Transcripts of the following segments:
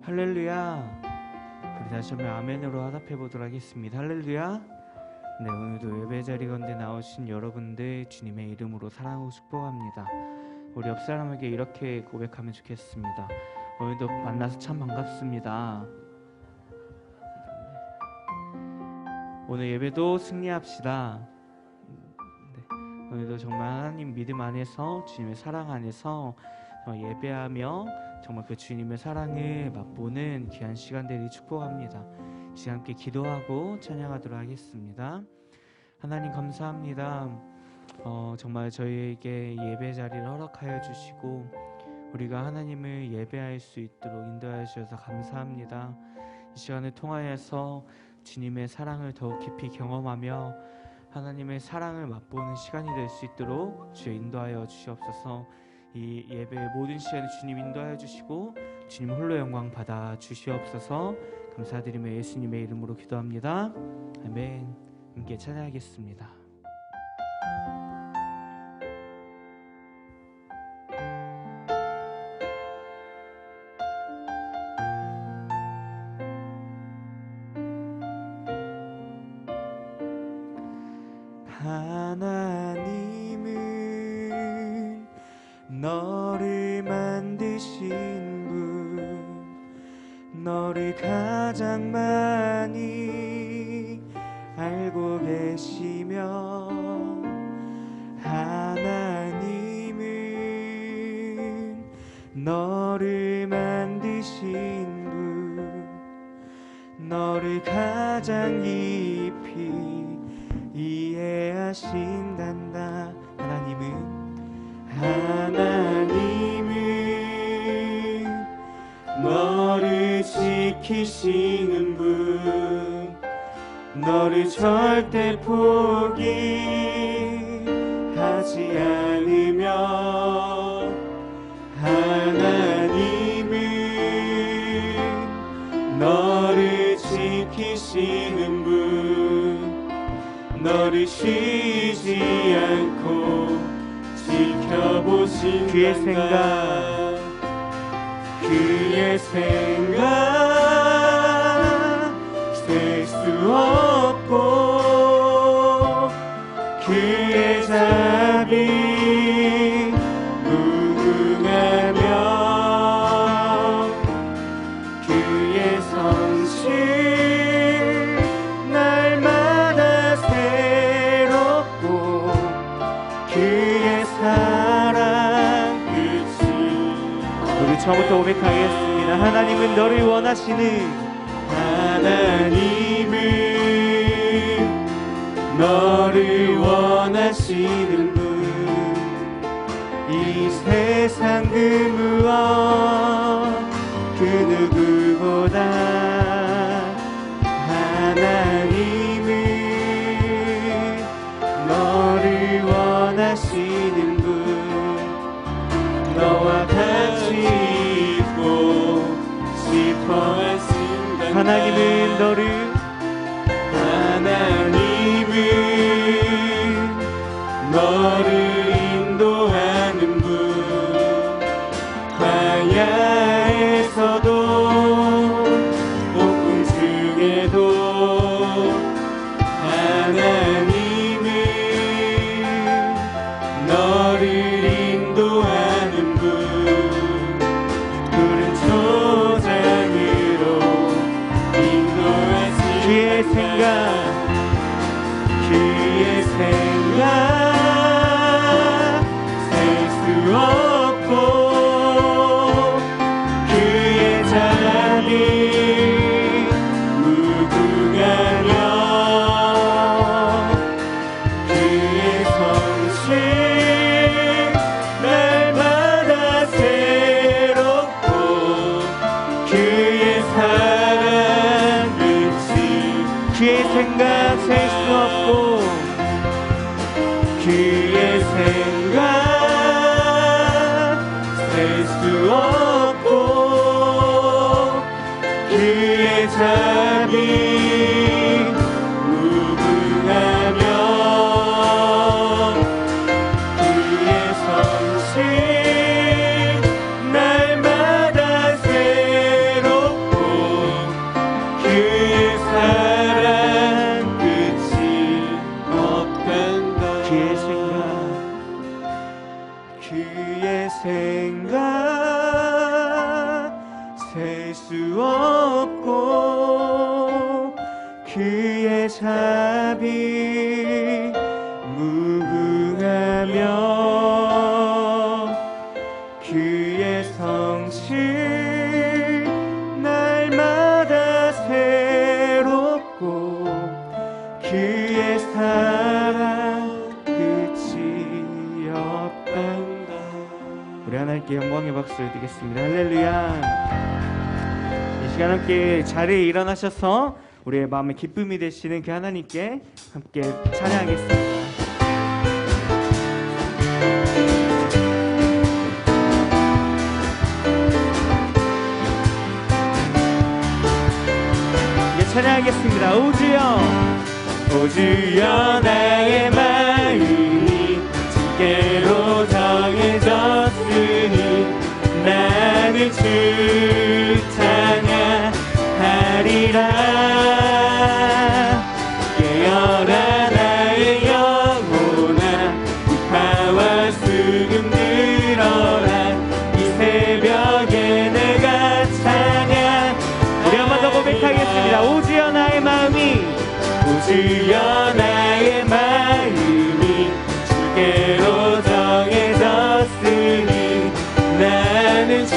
할렐루야. 우리 다시 한번 아멘으로 화답해 보도록 하겠습니다. 할렐루야. 네, 오늘도 예배 자리 가운데 나오신 여러분들 주님의 이름으로 사랑하고 축복합니다. 우리 옆 사람에게 이렇게 고백하면 좋겠습니다. 오늘도 만나서 참 반갑습니다. 오늘 예배도 승리합시다. 네, 오늘도 정말 하나님 믿음 안에서 주님의 사랑 안에서 예배하며 정말 그 주님의 사랑을 맛보는 귀한 시간 되리 축복합니다. 시간 함께 기도하고 찬양하도록 하겠습니다. 하나님 감사합니다. 정말 저희에게 예배 자리를 허락하여 주시고 우리가 하나님을 예배할 수 있도록 인도하여 주셔서 감사합니다. 이 시간을 통하여서 주님의 사랑을 더욱 깊이 경험하며 하나님의 사랑을 맛보는 시간이 될 수 있도록 주여 인도하여 주시옵소서. 이 예배의 모든 시간을 주님 인도하여 주시고 주님 홀로 영광 받아 주시옵소서. 감사드리며 예수님의 이름으로 기도합니다. 아멘. 함께 찬양하겠습니다. 하나님은 너를 만드신 분, 너를 가장 많이 알고 계시며 하나님은 너를 만드신 분, 너를 가장 깊이 이해하신단다. 하나님은 너를 지키시는 분, 너를 절대 포기하지 않으며 하나님은 너를 지키시는 분, 너를 쉬지 않고 지켜보신다. 그의 생각 셀 수 없고 그의 자비 무궁하며 그의 성실 날마다 새롭고 그의 사랑 끝이. 우리 처음부터 고백하겠습니다. 하나님은 너를 원하시는, 하나님은 너를 원하시는 분, 이 세상 그 무엇 그 누구보다 하나님은 너를 원하시는 분, 너와 같이 있고 싶어 하신다. 하나님은 너를 인도하는 분, 광야에서도 폭풍 중에도 하나님은 너를 인도하는 분, 푸른 초장으로 인도하시. 그의 생각 셀 수 없고 그의 자비 무궁하며 그의 성실 그의 생각 셀 수 없고 그의 자비 무궁하며 그의 성실 날마다 새롭고 그의 사랑 끝이 없단다. 우리 하나님께 영광의 박수를 드리겠습니다. 할렐루야. 이 시간 함께 자리에 일어나셔서 우리의 마음에 기쁨이 되시는 그 하나님께 함께 찬양하겠습니다. 찬양하겠습니다. 오 주여, 오 주여, 나의 마음이 주께로 정해졌으니 나는 주 찬양하리라. 깨어라 나의 영혼아, 비파와 수금 들어라. 이 새벽에 내가 찬양. 우리 한 번 더 고백하겠습니다. 오 주여, 나의 마음이, 오 주여, 나의 마음이 주께로 정해졌으니 나는 주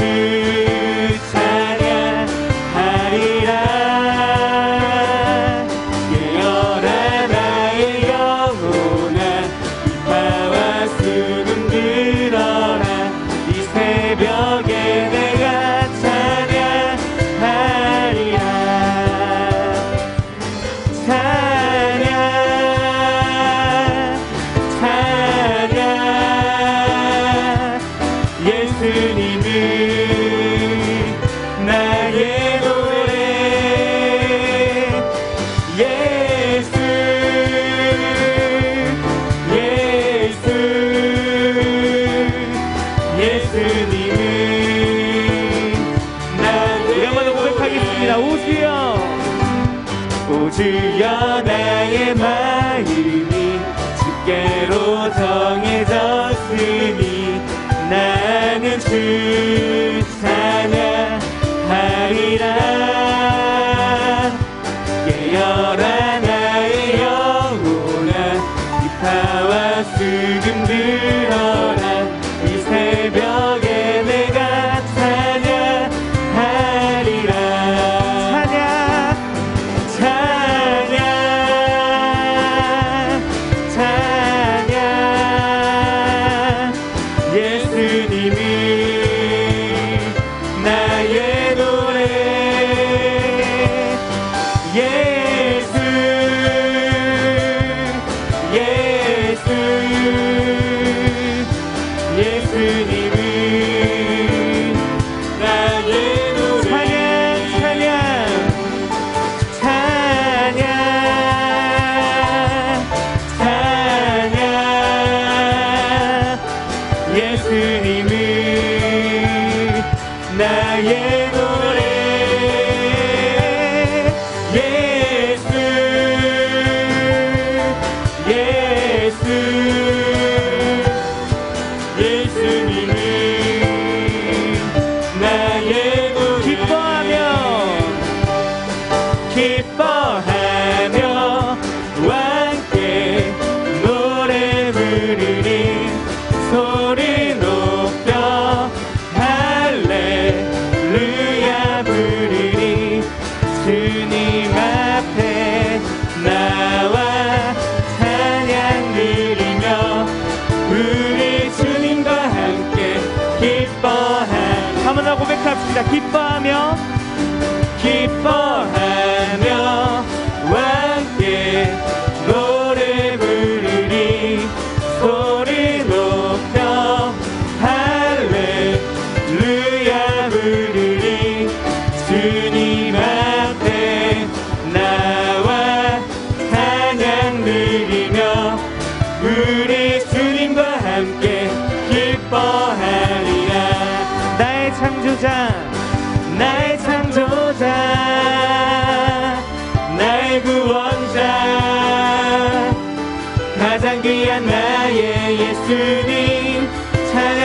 찬양하리라. 깨어라 나의 영혼아, 비파와 수금 들어라. 이 새벽에 내가 찬양하리라. 예수님은 나의 노래. 예수, 예수, 예수님은 나의. 우리 한번 더 고백하겠습니다. 오 주여, 오 주여, 나의 마음이 주께로 정해졌으니 나는 주 찬양하리라. 깨어라 나의 영혼아, 비파와 수금 들어라. 이 새벽에 내가 찬양하리라. 찬양, 찬양, 찬양. 예수님이 나의 노래. 예수, 예수, 예수님이 나의 노래. 찬양, 찬양, 찬양, 찬양. 예수님은 나의 노래. 예수, 예수, 예수님은 나의 노래. 기뻐하며, 기뻐하며 함께 노래 부르리. 소리 높여 할렐루야 부르리. 주님 앞에 나와 찬양 드리며 우리 주님과 함께 기뻐하며. 한번 더 고백합시다. 기뻐하며, 기뻐하며 함께 노래 부르리. 소리 높여 할렐루야 부르리. 주님 앞에 나와 찬양 드리며 우리 주님과 함께 기뻐하리라. 나의 창조자, 나의 창조자, 나의 구원자, 가장 귀한 나의 예수님 찬양.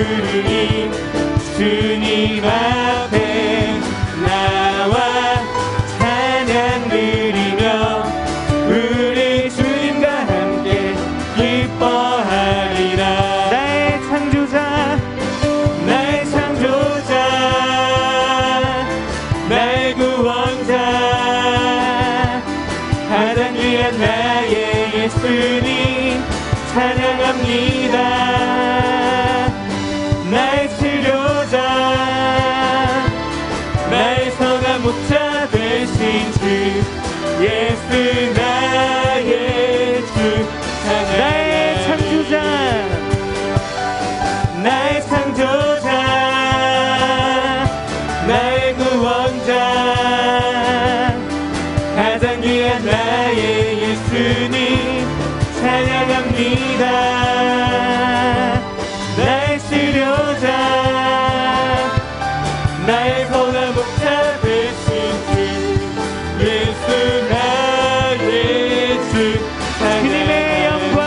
부르니 주님 앞에 나와 찬양 드리며 우리 주님과 함께 기뻐하리라. 나의 창조자 나의 창조자 나의 구원자 가장 귀한 나의 예수님 찬양합니다. 나의 치료자 나의 선한 목자 되신 주 예수 나의 주 나의 창조자 나의 창조자 나의 구원자 가장 귀한 나의 예수님 찬양합니다. 나의 치료자 나의 선한 목자 되신 주 예수 나의 주 주님의 영광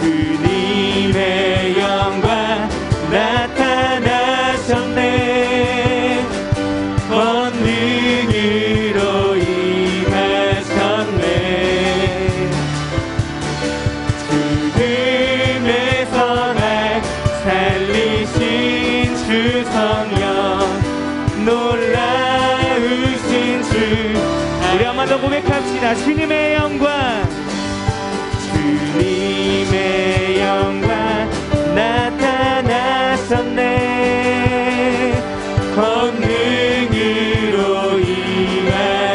주님의 영광 나타나셨네. 권능으로 임하셨네. 죽음에서 날 살리신 주 성령 놀라우신 주 우리 한 번 더 고백합시다. 주님의 영광 주님의 영광 나타나셨네. 권능으로 임하셨네.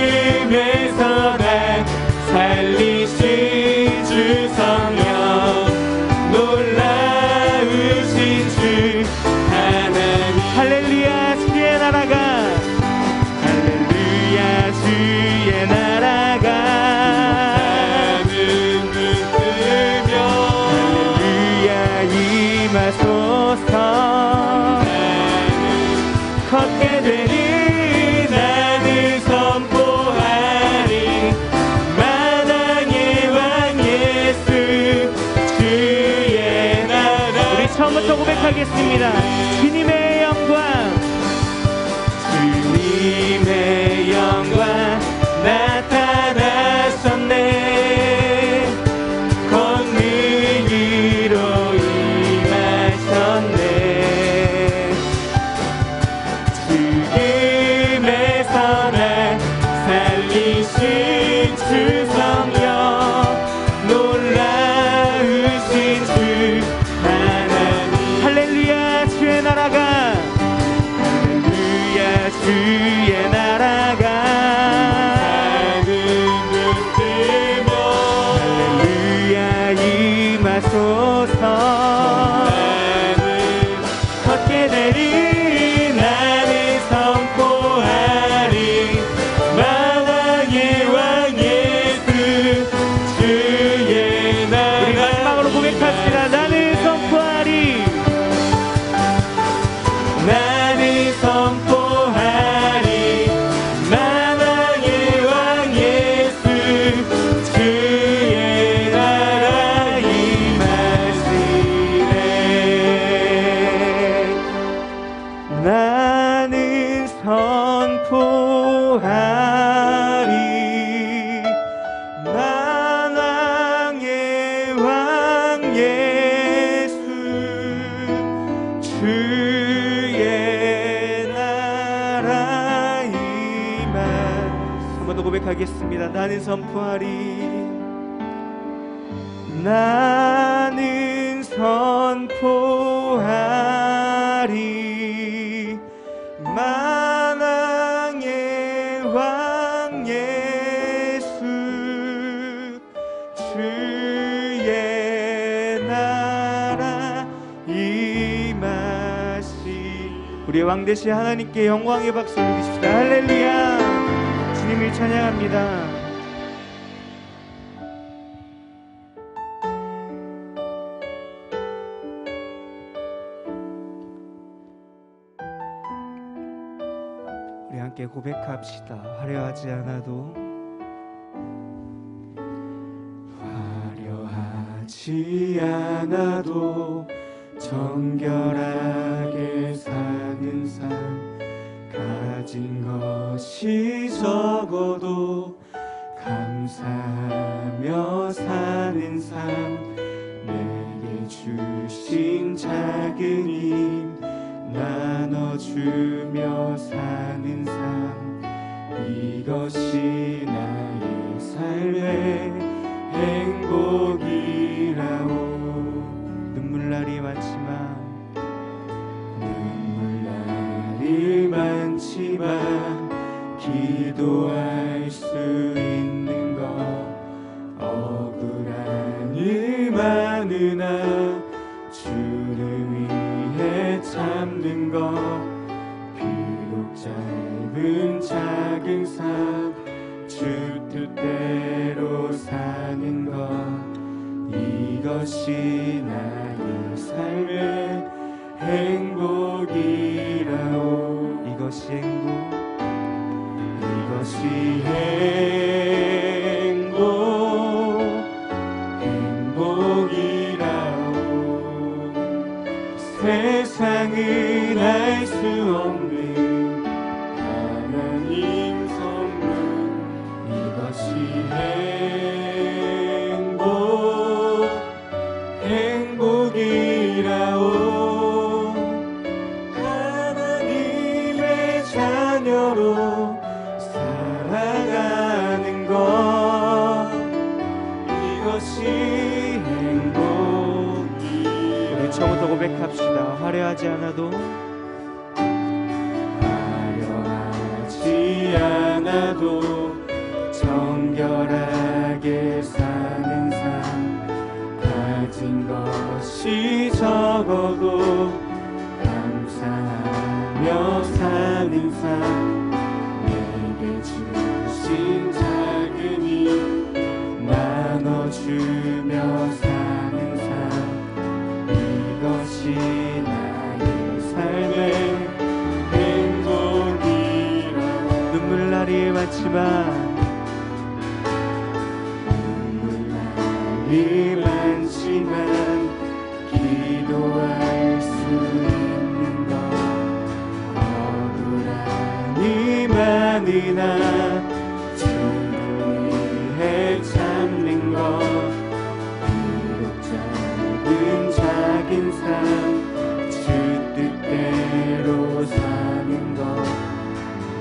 죽음에서 날 살리신 주 성령 놀라우신 주 하나님 할렐루야. 주의 나라가 할렐루야 주의 나라가 임하소서. 걷게 되니 나는 선포하리 만왕의 왕 예수 주의 나라. 우리 처음부터 고백하겠습니다. 주님의 영광 주님의 영광 나타나셨네. 권능으로 죽음에서 날 살리신 주 성령 놀라우신 주 하나님 할렐루야. 주의 나라가 할렐루야 주의 나라가 할렐루야 임하소서. 걷게 되리 나는 선포하리 만왕의 왕 예수 주의 나라. 우리 마지막으로 고백합시다. 나는 선포하리 나는 선포하리 만왕의 왕 예수 주의 나라 임하시네. 나는 선포하리 만왕의 왕 예수 주의 나라 임하. 한 번 더 고백하겠습니다. 나는 선포하리 나는 선포하리 만왕의 왕 예수 주의 나라 임하시. 우리의 왕 되신 하나님께 영광의 박수를 드립시다. 할렐루야. 주님을 찬양합니다. 우리 함께 고백합시다. 화려하지 않아도 어려워하지 않아도 정결하게 사는 삶, 가진 것이 적어도 감사하며 사는 삶, 내게 주신 작은 힘 나눠주며 사는 삶, 이것이 나의 삶의 행복이라오. 눈물날이 많지만 기도할 수 있는 것, 억울한 일 많으나 주를 위해 참는 것, 비록 짧은 작은 삶 주 뜻대로 사는 것, 이것이 나의 삶의 행복이라오. 이것이 행복, 이것이 행복이라오. 세상은 알 수 없는 하나님 선물, 이것이 행복이라오. 하나님의 자녀로 살아가는 것, 이것이 행복이라오. 우리 처음부터 고백합시다. 화려하지 않아도 정결하게 사는 삶, 가진 것이 적어도 감사하며 사는 삶, 내게 주신 작은 힘 나눠주며 사는 삶, 이것이 나의 삶의 행복이라고. 눈물날이 많지만 기도할 수 있는 것, 억울한 이 많으나 주를 위해 참는 것, 비록 짧은 작은 삶 주 뜻대로 사는 것,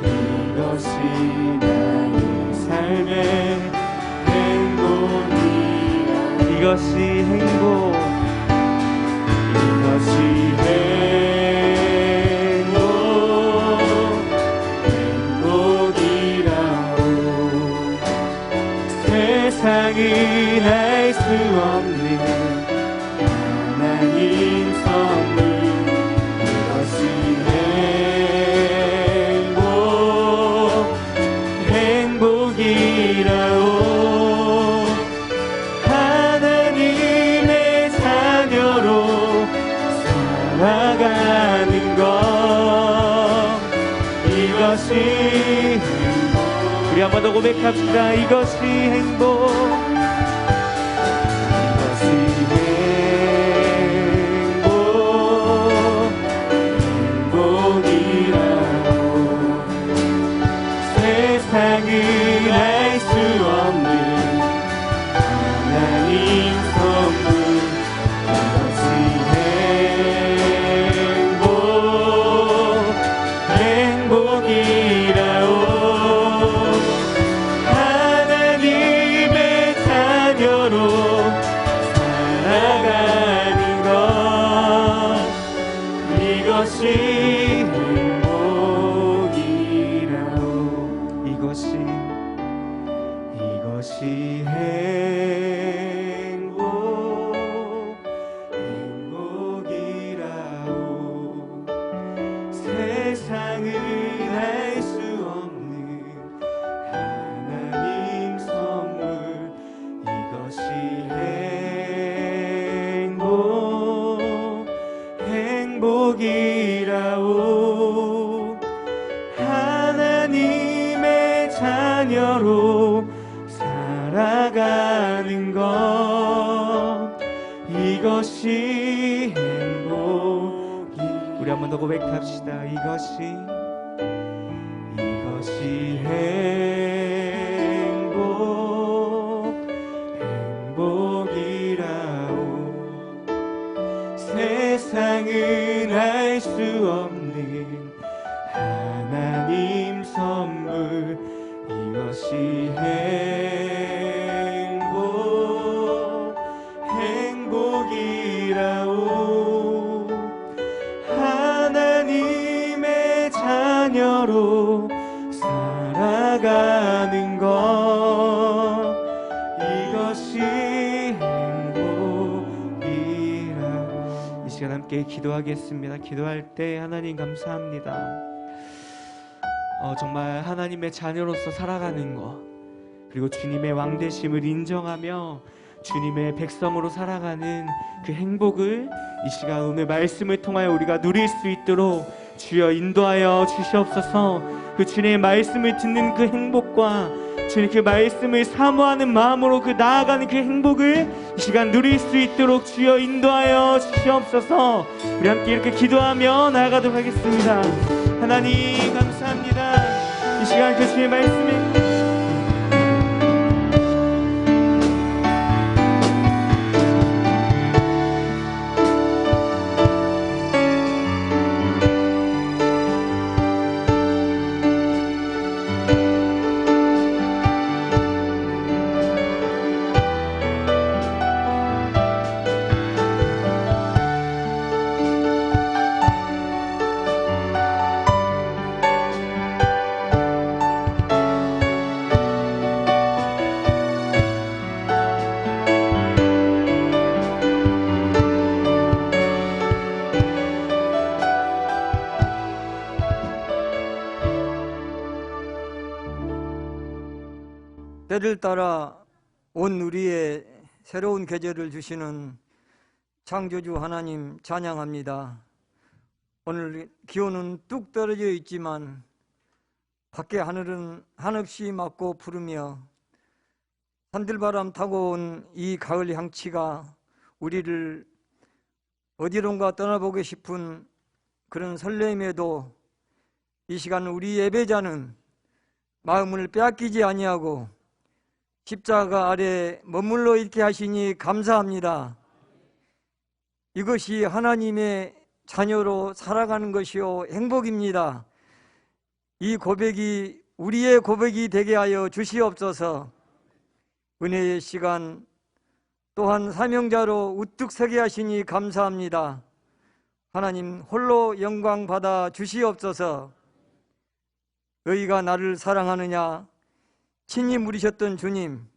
이것이 나의 삶의 이것이 행복, 이것이 행복이라오. 세상은 알 수 없는 하나님 선물, 이것이 행복이라오. 살아가는 것, 이것이 행복. 우리 한 번 더 고백합시다. 이것이 행복, 이것이 행복이라오. 세상은 알 수 없는 하나님 선물, 이것이 행복이라오. 하나님의 자녀로 살아가는 것, 이것이 행복이라오. 이것이 행복이라오. 세상은 알 수 없는 하나님 선물, 이것이 행복이라오. 하나님의 자녀로 살아가는 것, 이것이 행복이 우리 한 번 더 고백합시다. 이것이 행복이라오 세상은 알 수 없는 하나님 선물 이것이 행복이라오 하나님의 자녀로 살아가는 것 이것이 행복이라. 이 시간 함께 기도하겠습니다. 기도할 때 하나님 감사합니다. 정말 하나님의 자녀로서 살아가는 것, 그리고 주님의 왕되심을 인정하며 주님의 백성으로 살아가는 그 행복을 이 시간 오늘 말씀을 통하여 우리가 누릴 수 있도록 주여 인도하여 주시옵소서. 그 주님의 말씀을 듣는 그 행복과 주님 그 말씀을 사모하는 마음으로 그 나아가는 그 행복을 이 시간 누릴 수 있도록 주여 인도하여 주시옵소서. 우리 함께 이렇게 기도하며 나아가도록 하겠습니다. 하나님 감사합니다. 이 시간 그 주의 말씀에 때를 따라 온 우리의 새로운 계절을 주시는 창조주 하나님 찬양합니다. 오늘 기온은 뚝 떨어져 있지만 밖에 하늘은 한없이 맑고 푸르며 산들바람 타고 온 이 가을 향취가 우리를 어디론가 떠나보고 싶은 그런 설렘에도 이 시간 우리 예배자는 마음을 빼앗기지 아니하고 십자가 아래 머물러 있게 하시니 감사합니다. 이것이 하나님의 자녀로 살아가는 것이요 행복입니다. 이 고백이 우리의 고백이 되게 하여 주시옵소서. 은혜의 시간 또한 사명자로 우뚝 서게 하시니 감사합니다. 하나님 홀로 영광 받아 주시옵소서. 너희가 나를 사랑하느냐 친히 물으셨던 주님,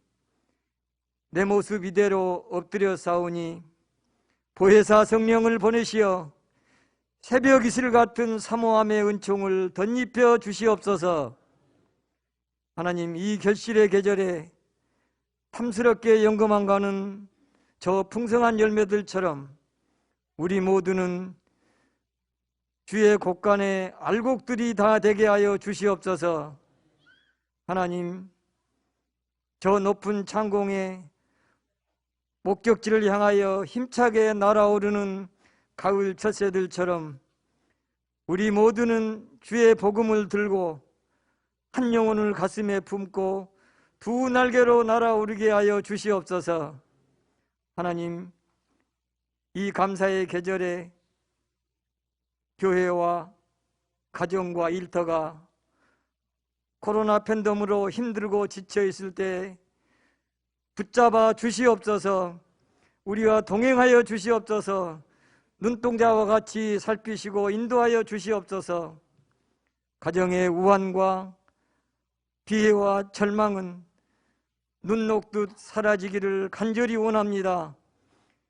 내 모습 이대로 엎드려 싸우니 보혜사 성령을 보내시어 새벽 이슬 같은 사모함의 은총을 덧입혀 주시옵소서. 하나님 이 결실의 계절에 탐스럽게 영검한 가는 저 풍성한 열매들처럼 우리 모두는 주의 곳간에 알곡들이 다 되게 하여 주시옵소서. 하나님 저 높은 창공에 목적지를 향하여 힘차게 날아오르는 가을 첫새들처럼 우리 모두는 주의 복음을 들고 한 영혼을 가슴에 품고 두 날개로 날아오르게 하여 주시옵소서. 하나님 이 감사의 계절에 교회와 가정과 일터가 코로나 팬덤으로 힘들고 지쳐 있을 때 붙잡아 주시옵소서. 우리와 동행하여 주시옵소서. 눈동자와 같이 살피시고 인도하여 주시옵소서. 가정의 우환과 비애와 절망은 눈 녹듯 사라지기를 간절히 원합니다.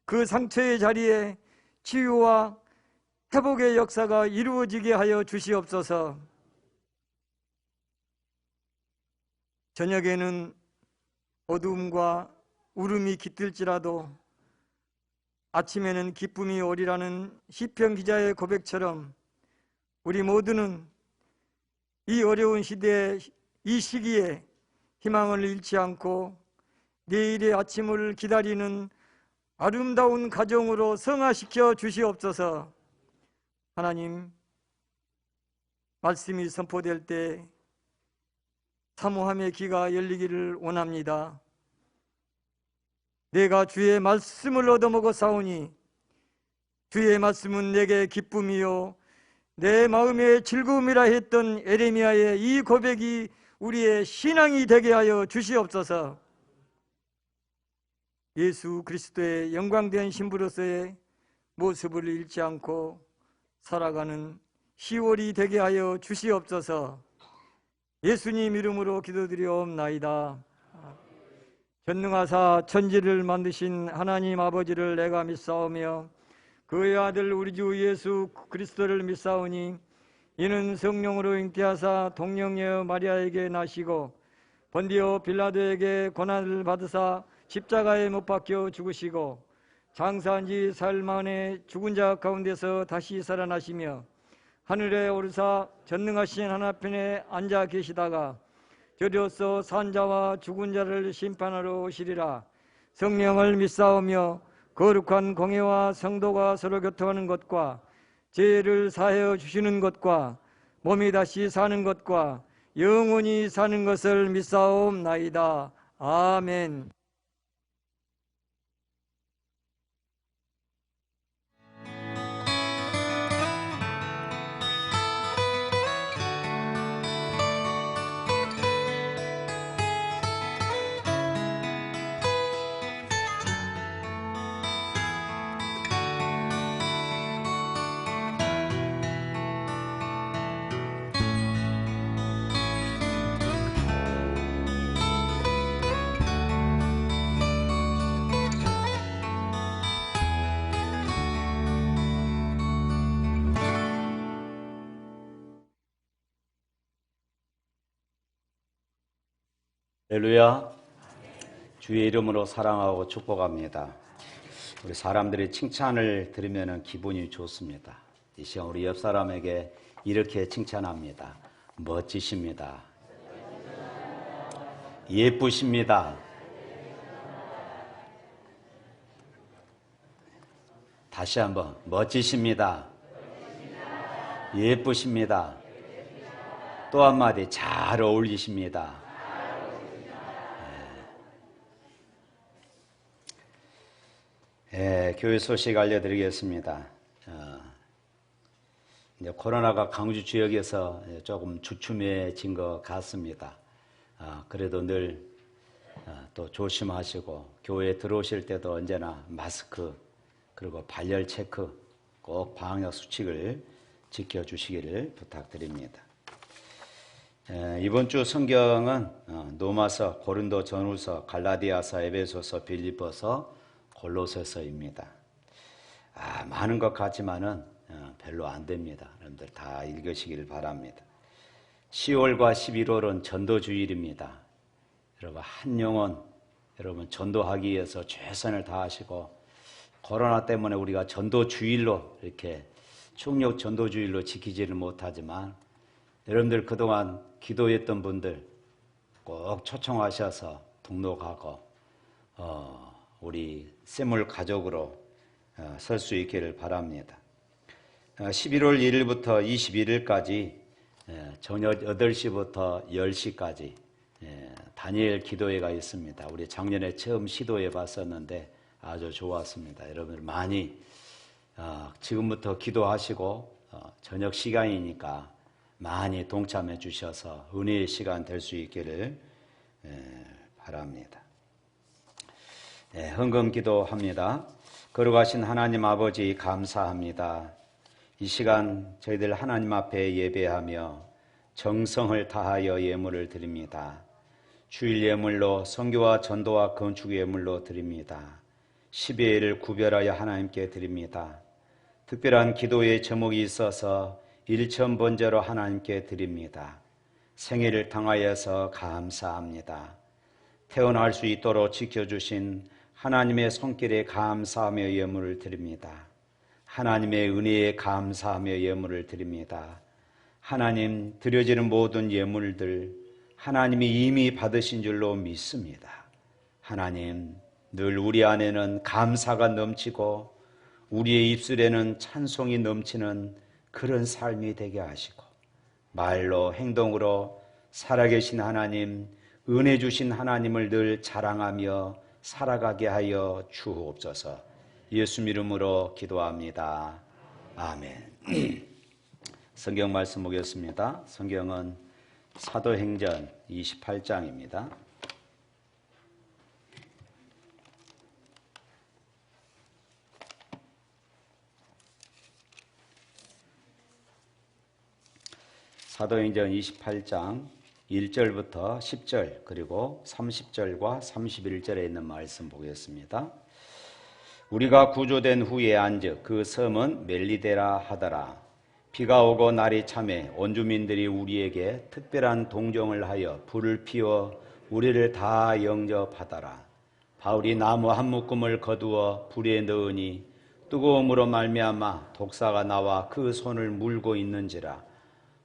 그 상처의 자리에 치유와 회복의 역사가 이루어지게 하여 주시옵소서. 저녁에는 어두움과 울음이 깃들지라도 아침에는 기쁨이 오리라는 시편 기자의 고백처럼 우리 모두는 이 어려운 시대에 이 시기에 희망을 잃지 않고 내일의 아침을 기다리는 아름다운 가정으로 성화시켜 주시옵소서. 하나님, 말씀이 선포될 때 사모함의 귀가 열리기를 원합니다. 내가 주의 말씀을 얻어먹어 싸우니 주의 말씀은 내게 기쁨이요 내 마음의 즐거움이라 했던 에레미야의 이 고백이 우리의 신앙이 되게 하여 주시옵소서. 예수 그리스도의 영광된 신부로서의 모습을 잃지 않고 살아가는 10월이 되게 하여 주시옵소서. 예수님 이름으로 기도드리옵나이다. 전능하사 천지를 만드신 하나님 아버지를 내가 믿사오며 그의 아들 우리 주 예수 그리스도를 믿사오니 이는 성령으로 잉태하사 동령녀 마리아에게 나시고 본디오 빌라도에게 고난을 받으사 십자가에 못 박혀 죽으시고 장사한 지 사흘 만에 죽은 자 가운데서 다시 살아나시며 하늘에 오르사 전능하신 하나편에 앉아 계시다가 저리로서 산 자와 죽은 자를 심판하러 오시리라. 성령을 믿사오며 거룩한 공회와 성도가 서로 교통하는 것과 죄를 사하여 주시는 것과 몸이 다시 사는 것과 영원히 사는 것을 믿사옵나이다. 아멘. 할렐루야. 주의 이름으로 사랑하고 축복합니다. 우리 사람들이 칭찬을 들으면 기분이 좋습니다. 이 시간 우리 옆 사람에게 이렇게 칭찬합니다. 멋지십니다. 예쁘십니다. 다시 한번 멋지십니다. 예쁘십니다. 또 한마디 잘 어울리십니다. 교회 소식 알려드리겠습니다. 이제 코로나가 강주 지역에서 조금 주춤해진 것 같습니다. 그래도 늘 또 조심하시고 교회에 들어오실 때도 언제나 마스크 그리고 발열 체크 꼭 방역 수칙을 지켜주시기를 부탁드립니다. 이번 주 성경은 로마서, 고린도 전후서, 갈라디아서, 에베소서, 빌립보서, 골로새서입니다. 많은 것 같지만은 별로 안 됩니다. 여러분들 다 읽으시길 바랍니다. 10월과 11월은 전도주일입니다. 여러분 한 영혼 여러분 전도하기 위해서 최선을 다하시고 코로나 때문에 우리가 전도주일로 이렇게 충력 전도주일로 지키지를 못하지만 여러분들 그동안 기도했던 분들 꼭 초청하셔서 등록하고 우리 샘물 가족으로 설 수 있기를 바랍니다. 11월 1일부터 21일까지 저녁 8시부터 10시까지 다니엘 기도회가 있습니다. 우리 작년에 처음 시도해 봤었는데 아주 좋았습니다. 여러분들 많이 지금부터 기도하시고 저녁 시간이니까 많이 동참해 주셔서 은혜의 시간 될 수 있기를 바랍니다. 헌금 기도합니다. 거룩하신 하나님 아버지 감사합니다. 이 시간 저희들 하나님 앞에 예배하며 정성을 다하여 예물을 드립니다. 주일 예물로 선교와 전도와 건축 예물로 드립니다. 10회를 구별하여 하나님께 드립니다. 특별한 기도의 제목이 있어서 일천번제로 하나님께 드립니다. 생일을 당하여서 감사합니다. 태어날 수 있도록 지켜주신 하나님의 손길에 감사하며 예물을 드립니다. 하나님의 은혜에 감사하며 예물을 드립니다. 하나님 드려지는 모든 예물들 하나님이 이미 받으신 줄로 믿습니다. 하나님 늘 우리 안에는 감사가 넘치고 우리의 입술에는 찬송이 넘치는 그런 삶이 되게 하시고 말로 행동으로 살아계신 하나님, 은혜 주신 하나님을 늘 자랑하며 살아가게 하여 주옵소서. 예수 이름으로 기도합니다. 아멘. 성경 말씀 보겠습니다. 성경은 사도행전 28장입니다. 사도행전 28장 1절부터 10절 그리고 30절과 31절에 있는 말씀 보겠습니다. 우리가 구조된 후에 안즉 그 섬은 멜리데라 하더라. 비가 오고 날이 참해 온 주민들이 우리에게 특별한 동정을 하여 불을 피워 우리를 다 영접하더라. 바울이 나무 한 묶음을 거두어 불에 넣으니 뜨거움으로 말미암아 독사가 나와 그 손을 물고 있는지라.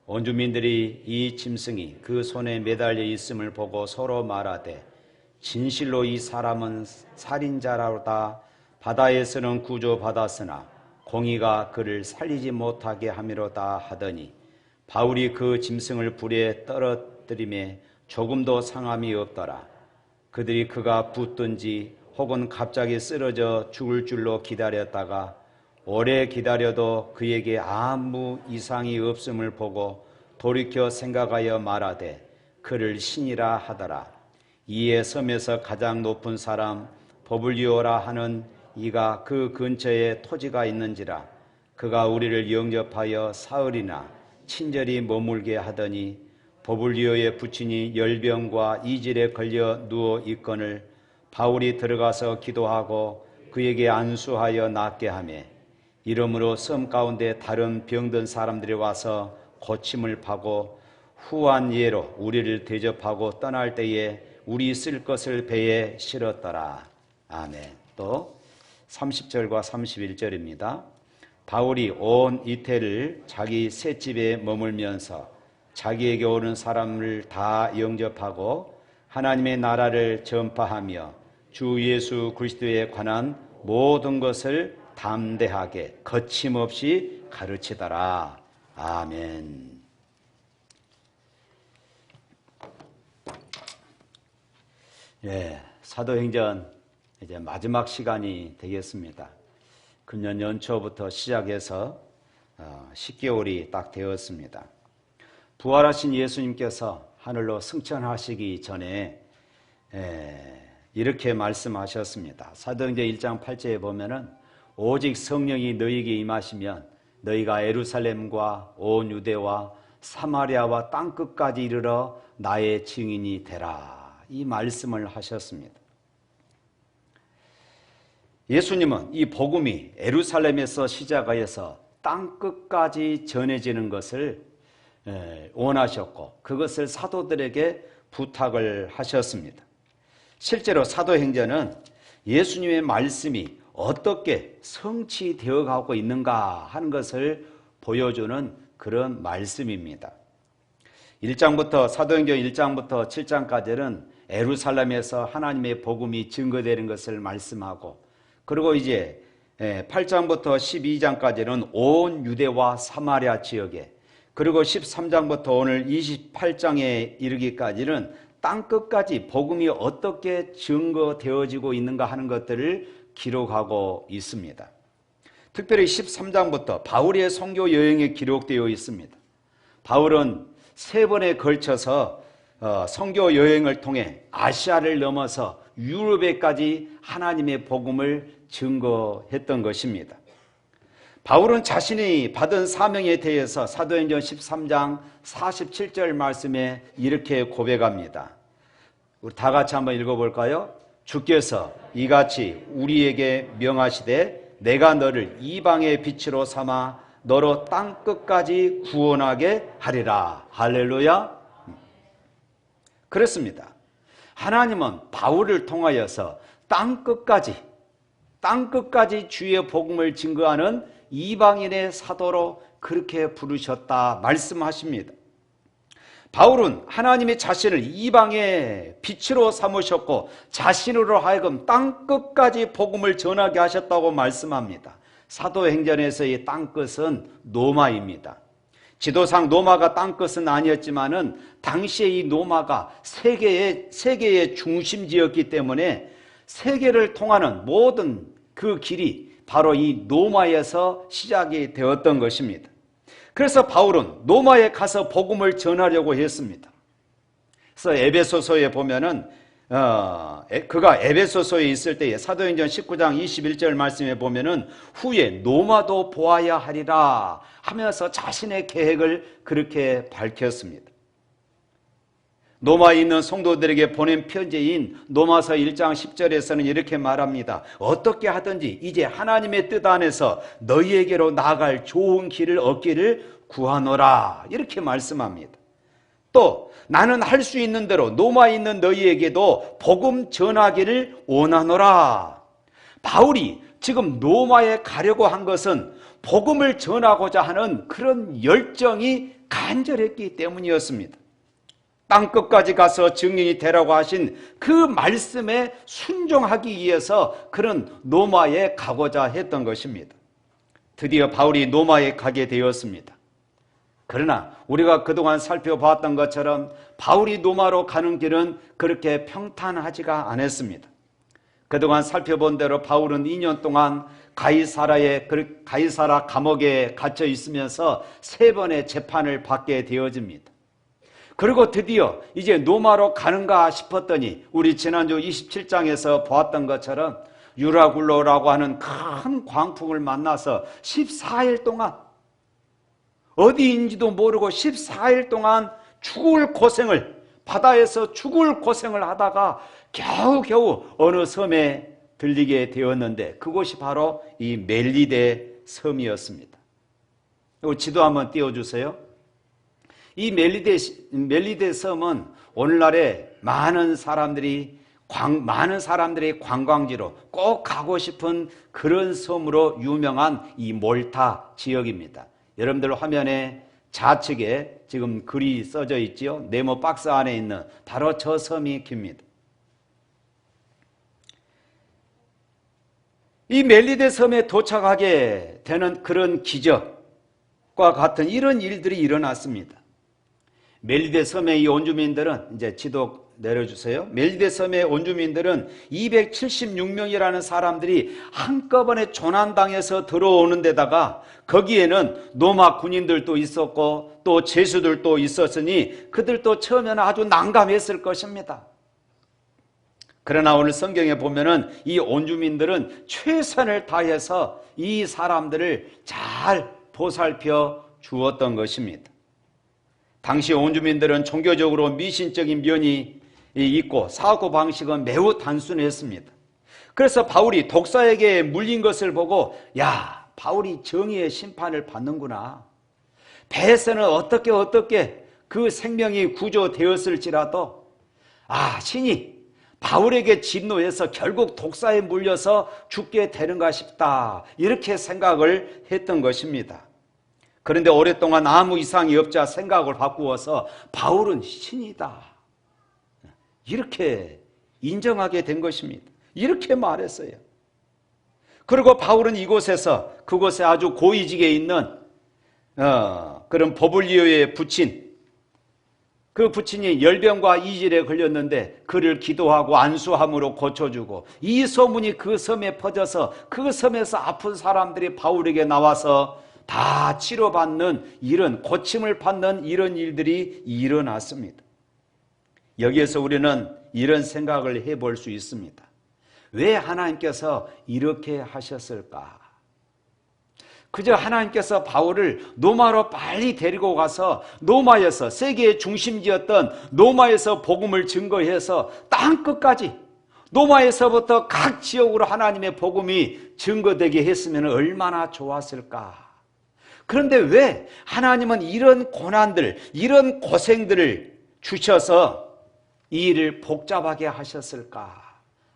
온 주민들이 이 짐승이 그 손에 매달려 있음을 보고 서로 말하되 진실로 이 사람은 살인자라다. 바다에서는 구조받았으나 공의가 그를 살리지 못하게 함이로다 하더니 바울이 그 짐승을 불에 떨어뜨림에 조금도 상함이 없더라. 그들이 그가 붙든지 혹은 갑자기 쓰러져 죽을 줄로 기다렸다가 오래 기다려도 그에게 아무 이상이 없음을 보고 돌이켜 생각하여 말하되 그를 신이라 하더라. 이에 섬에서 가장 높은 사람 버블리오라 하는 이가 그 근처에 토지가 있는지라. 그가 우리를 영접하여 사흘이나 친절히 머물게 하더니 버블리오의 부친이 열병과 이질에 걸려 누워 있거늘 바울이 들어가서 기도하고 그에게 안수하여 낫게 하매 이러므로 섬 가운데 다른 병든 사람들이 와서 고침을 파고 후한 예로 우리를 대접하고 떠날 때에 우리 쓸 것을 배에 실었더라. 아멘. 또 30절과 31절입니다. 바울이 온 이태를 자기 셋집에 머물면서 자기에게 오는 사람을 다 영접하고 하나님의 나라를 전파하며 주 예수 그리스도에 관한 모든 것을 담대하게 거침없이 가르치더라. 아멘. 예, 사도행전 이제 마지막 시간이 되겠습니다. 금년 연초부터 시작해서 10개월이 딱 되었습니다. 부활하신 예수님께서 하늘로 승천하시기 전에 이렇게 말씀하셨습니다. 사도행전 1장 8절에 보면은 오직 성령이 너희에게 임하시면 너희가 예루살렘과 온 유대와 사마리아와 땅끝까지 이르러 나의 증인이 되라. 이 말씀을 하셨습니다. 예수님은 이 복음이 예루살렘에서 시작하여서 땅끝까지 전해지는 것을 원하셨고 그것을 사도들에게 부탁을 하셨습니다. 실제로 사도행전은 예수님의 말씀이 어떻게 성취되어 가고 있는가 하는 것을 보여주는 그런 말씀입니다. 1장부터 사도행전 1장부터 7장까지는 예루살렘에서 하나님의 복음이 증거되는 것을 말씀하고 그리고 이제 8장부터 12장까지는 온 유대와 사마리아 지역에 그리고 13장부터 오늘 28장에 이르기까지는 땅끝까지 복음이 어떻게 증거되어지고 있는가 하는 것들을 기록하고 있습니다. 특별히 13장부터 바울의 선교 여행이 기록되어 있습니다. 바울은 3번에 걸쳐서 선교 여행을 통해 아시아를 넘어서 유럽에까지 하나님의 복음을 증거했던 것입니다. 바울은 자신이 받은 사명에 대해서 사도행전 13장 47절 말씀에 이렇게 고백합니다. 우리 다 같이 한번 읽어볼까요? 주께서 이같이 우리에게 명하시되 내가 너를 이방의 빛으로 삼아 너로 땅끝까지 구원하게 하리라. 할렐루야. 그렇습니다. 하나님은 바울을 통하여서 땅끝까지 주의 복음을 증거하는 이방인의 사도로 그렇게 부르셨다 말씀하십니다. 바울은 하나님의 자신을 이방의 빛으로 삼으셨고 자신으로 하여금 땅끝까지 복음을 전하게 하셨다고 말씀합니다. 사도행전에서의 땅끝은 노마입니다. 지도상 노마가 땅끝은 아니었지만은 당시에 이 노마가 세계의 중심지였기 때문에 세계를 통하는 모든 그 길이 바로 이 노마에서 시작이 되었던 것입니다. 그래서 바울은 노마에 가서 복음을 전하려고 했습니다. 그래서 에베소서에 보면은 그가 에베소서에 있을 때에 사도행전 19장 21절 말씀에 보면은 후에 노마도 보아야 하리라 하면서 자신의 계획을 그렇게 밝혔습니다. 노마에 있는 성도들에게 보낸 편지인 노마서 1장 10절에서는 이렇게 말합니다. 어떻게 하든지 이제 하나님의 뜻 안에서 너희에게로 나아갈 좋은 길을 얻기를 구하노라 이렇게 말씀합니다. 또 나는 할 수 있는 대로 노마에 있는 너희에게도 복음 전하기를 원하노라. 바울이 지금 노마에 가려고 한 것은 복음을 전하고자 하는 그런 열정이 간절했기 때문이었습니다. 땅끝까지 가서 증인이 되라고 하신 그 말씀에 순종하기 위해서 그는 노마에 가고자 했던 것입니다. 드디어 바울이 노마에 가게 되었습니다. 그러나 우리가 그동안 살펴봤던 것처럼 바울이 노마로 가는 길은 그렇게 평탄하지가 않았습니다. 그동안 살펴본 대로 바울은 2년 동안 가이사라 감옥에 갇혀 있으면서 3번의 재판을 받게 되어집니다. 그리고 드디어 이제 노마로 가는가 싶었더니 우리 지난주 27장에서 보았던 것처럼 유라굴로라고 하는 큰 광풍을 만나서 14일 동안 어디인지도 모르고 14일 동안 바다에서 죽을 고생을 하다가 겨우겨우 어느 섬에 들리게 되었는데 그곳이 바로 이 멜리데 섬이었습니다. 지도 한번 띄워주세요. 이 멜리데 섬은 오늘날에 많은 사람들이 관광지로 꼭 가고 싶은 그런 섬으로 유명한 이 몰타 지역입니다. 여러분들 화면에 좌측에 지금 글이 써져 있지요. 네모 박스 안에 있는 바로 저 섬이 깁니다. 이 멜리데 섬에 도착하게 되는 그런 기적과 같은 이런 일들이 일어났습니다. 멜리데 섬의 이 원주민들은 이제 지도 내려주세요. 멜리데 섬의 원주민들은 276명이라는 사람들이 한꺼번에 조난당해서 들어오는 데다가 거기에는 노마 군인들도 있었고 또 죄수들도 있었으니 그들도 처음에는 아주 난감했을 것입니다. 그러나 오늘 성경에 보면은 이 원주민들은 최선을 다해서 이 사람들을 잘 보살펴 주었던 것입니다. 당시 원주민들은 종교적으로 미신적인 면이 있고 사고 방식은 매우 단순했습니다. 그래서 바울이 독사에게 물린 것을 보고 야, 바울이 정의의 심판을 받는구나. 배에서는 어떻게 그 생명이 구조되었을지라도 신이 바울에게 진노해서 결국 독사에 물려서 죽게 되는가 싶다. 이렇게 생각을 했던 것입니다. 그런데 오랫동안 아무 이상이 없자 생각을 바꾸어서 바울은 신이다. 이렇게 인정하게 된 것입니다. 이렇게 말했어요. 그리고 바울은 그곳에 아주 고위직에 있는 그런 버블리오에 붙인 그 부친이 열병과 이질에 걸렸는데 그를 기도하고 안수함으로 고쳐주고 이 소문이 그 섬에 퍼져서 그 섬에서 아픈 사람들이 바울에게 나와서 다 치료받는 이런 고침을 받는 이런 일들이 일어났습니다. 여기에서 우리는 이런 생각을 해볼 수 있습니다. 왜 하나님께서 이렇게 하셨을까? 그저 하나님께서 바울을 노마로 빨리 데리고 가서 노마에서 세계의 중심지였던 노마에서 복음을 증거해서 땅끝까지 노마에서부터 각 지역으로 하나님의 복음이 증거되게 했으면 얼마나 좋았을까? 그런데 왜 하나님은 이런 고난들, 이런 고생들을 주셔서 이 일을 복잡하게 하셨을까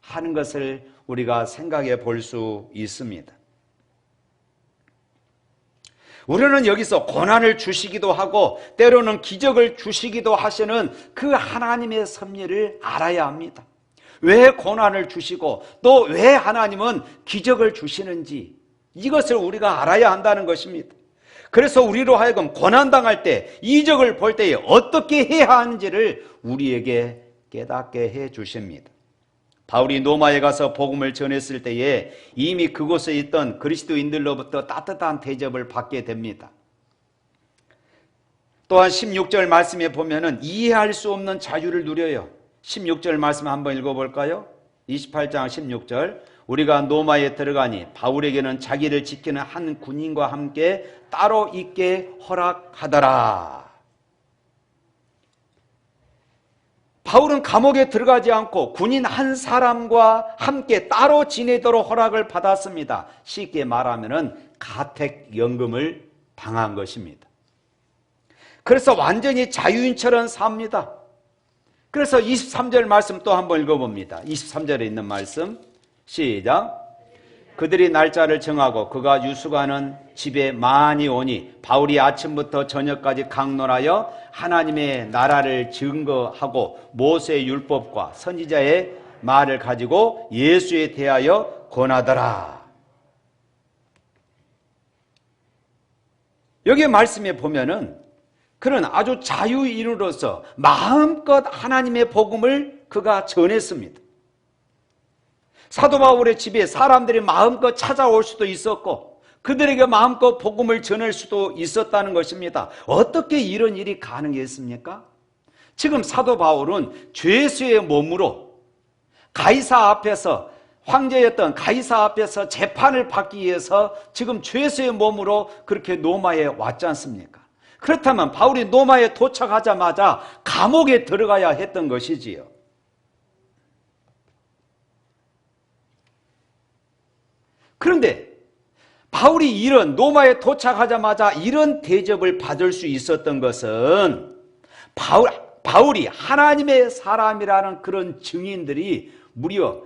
하는 것을 우리가 생각해 볼 수 있습니다. 우리는 여기서 고난을 주시기도 하고 때로는 기적을 주시기도 하시는 그 하나님의 섭리를 알아야 합니다. 왜 고난을 주시고 또 왜 하나님은 기적을 주시는지 이것을 우리가 알아야 한다는 것입니다. 그래서 우리로 하여금 고난당할 때, 이적을 볼 때에 어떻게 해야 하는지를 우리에게 깨닫게 해 주십니다. 바울이 로마에 가서 복음을 전했을 때에 이미 그곳에 있던 그리스도인들로부터 따뜻한 대접을 받게 됩니다. 또한 16절 말씀에 보면은 이해할 수 없는 자유를 누려요. 16절 말씀 한번 읽어볼까요? 28장 16절. 우리가 로마에 들어가니 바울에게는 자기를 지키는 한 군인과 함께 따로 있게 허락하더라. 바울은 감옥에 들어가지 않고 군인 한 사람과 함께 따로 지내도록 허락을 받았습니다. 쉽게 말하면은 가택연금을 당한 것입니다. 그래서 완전히 자유인처럼 삽니다. 그래서 23절 말씀 또 한번 읽어봅니다. 23절에 있는 말씀 시작. 그들이 날짜를 정하고 그가 유숙하는 집에 많이 오니 바울이 아침부터 저녁까지 강론하여 하나님의 나라를 증거하고 모세의 율법과 선지자의 말을 가지고 예수에 대하여 권하더라. 여기 말씀에 보면은 그는 아주 자유인으로서 마음껏 하나님의 복음을 그가 전했습니다. 사도 바울의 집에 사람들이 마음껏 찾아올 수도 있었고 그들에게 마음껏 복음을 전할 수도 있었다는 것입니다. 어떻게 이런 일이 가능했습니까? 지금 사도 바울은 죄수의 몸으로 가이사 앞에서, 황제였던 가이사 앞에서 재판을 받기 위해서 지금 죄수의 몸으로 그렇게 로마에 왔지 않습니까? 그렇다면 바울이 로마에 도착하자마자 감옥에 들어가야 했던 것이지요. 그런데 바울이 이런 로마에 도착하자마자 이런 대접을 받을 수 있었던 것은 바울이 하나님의 사람이라는 그런 증인들이 무려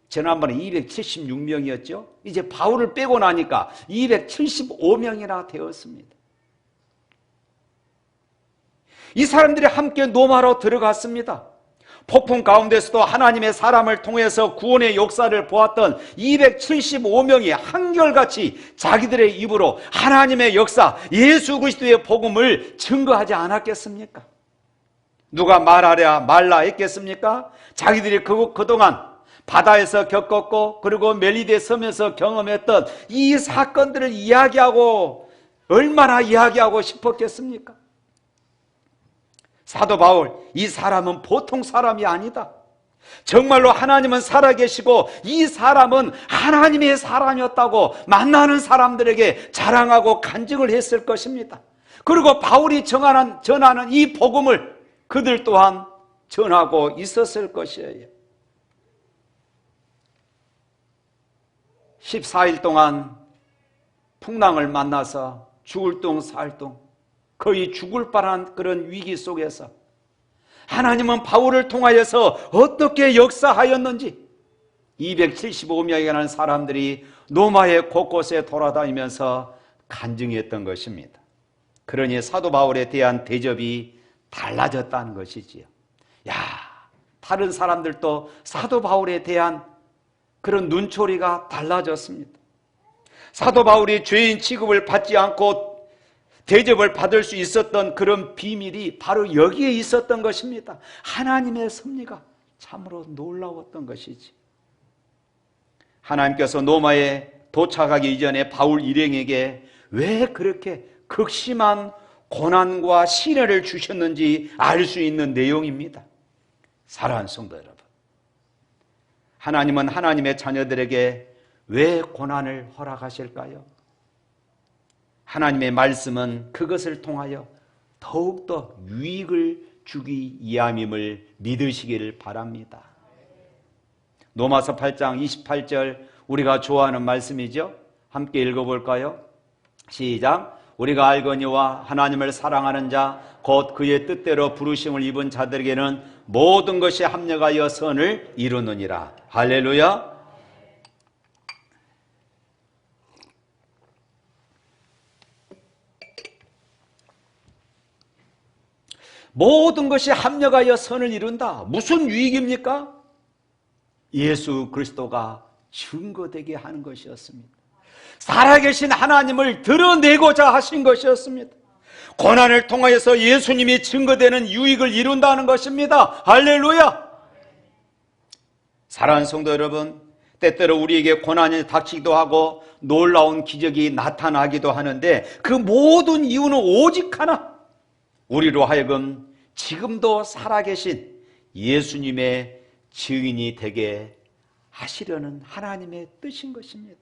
지난번에 276명이었죠. 이제 바울을 빼고 나니까 275명이나 되었습니다. 이 사람들이 함께 로마로 들어갔습니다. 폭풍 가운데서도 하나님의 사람을 통해서 구원의 역사를 보았던 275명이 한결같이 자기들의 입으로 하나님의 역사, 예수 그리스도의 복음을 증거하지 않았겠습니까? 누가 말하랴 말라 했겠습니까? 자기들이 그동안 바다에서 겪었고 그리고 멜리데 섬에서 경험했던 이 사건들을 이야기하고 얼마나 이야기하고 싶었겠습니까? 사도 바울, 이 사람은 보통 사람이 아니다. 정말로 하나님은 살아계시고 이 사람은 하나님의 사람이었다고 만나는 사람들에게 자랑하고 간증을 했을 것입니다. 그리고 바울이 전하는 이 복음을 그들 또한 전하고 있었을 것이에요. 14일 동안 풍랑을 만나서 죽을 둥 살 둥 거의 죽을 뻔한 그런 위기 속에서 하나님은 바울을 통하여서 어떻게 역사하였는지 275명이라는 사람들이 로마의 곳곳에 돌아다니면서 간증했던 것입니다. 그러니 사도 바울에 대한 대접이 달라졌다는 것이지요. 다른 사람들도 사도 바울에 대한 그런 눈초리가 달라졌습니다. 사도 바울이 죄인 취급을 받지 않고 대접을 받을 수 있었던 그런 비밀이 바로 여기에 있었던 것입니다. 하나님의 섭리가 참으로 놀라웠던 것이지. 하나님께서 로마에 도착하기 이전에 바울 일행에게 왜 그렇게 극심한 고난과 시련을 주셨는지 알 수 있는 내용입니다. 사랑하는 성도 여러분, 하나님은 하나님의 자녀들에게 왜 고난을 허락하실까요? 하나님의 말씀은 그것을 통하여 더욱더 유익을 주기 위함임을 믿으시기를 바랍니다. 로마서 8장 28절 우리가 좋아하는 말씀이죠. 함께 읽어볼까요? 시작. 우리가 알거니와 하나님을 사랑하는 자 곧 그의 뜻대로 부르심을 입은 자들에게는 모든 것이 합력하여 선을 이루느니라. 할렐루야. 모든 것이 합력하여 선을 이룬다. 무슨 유익입니까? 예수 그리스도가 증거되게 하는 것이었습니다. 살아계신 하나님을 드러내고자 하신 것이었습니다. 고난을 통하여서 예수님이 증거되는 유익을 이룬다는 것입니다. 할렐루야! 사랑하는 성도 여러분, 때때로 우리에게 고난이 닥치기도 하고 놀라운 기적이 나타나기도 하는데 그 모든 이유는 오직 하나, 우리로 하여금 지금도 살아계신 예수님의 증인이 되게 하시려는 하나님의 뜻인 것입니다.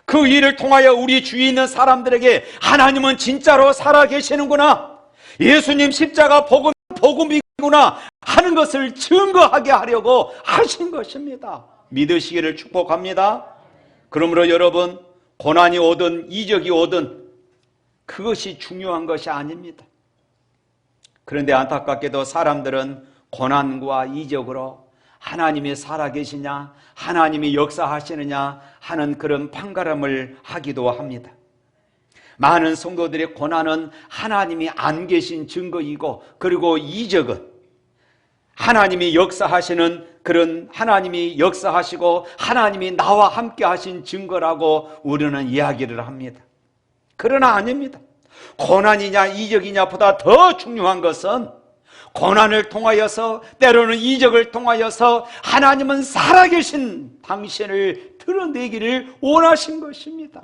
그 일을 통하여 우리 주위에 있는 사람들에게 하나님은 진짜로 살아계시는구나, 예수님 십자가 복음이구나 하는 것을 증거하게 하려고 하신 것입니다. 믿으시기를 축복합니다. 그러므로 여러분, 고난이 오든 이적이 오든 그것이 중요한 것이 아닙니다. 그런데 안타깝게도 사람들은 고난과 이적으로 하나님이 살아계시냐, 하나님이 역사하시느냐 하는 그런 판가름을 하기도 합니다. 많은 성도들의 고난은 하나님이 안 계신 증거이고, 그리고 이적은 하나님이 역사하시는 그런, 하나님이 역사하시고 하나님이 나와 함께 하신 증거라고 우리는 이야기를 합니다. 그러나 아닙니다. 고난이냐 이적이냐 보다 더 중요한 것은 고난을 통하여서, 때로는 이적을 통하여서 하나님은 살아계신 당신을 드러내기를 원하신 것입니다.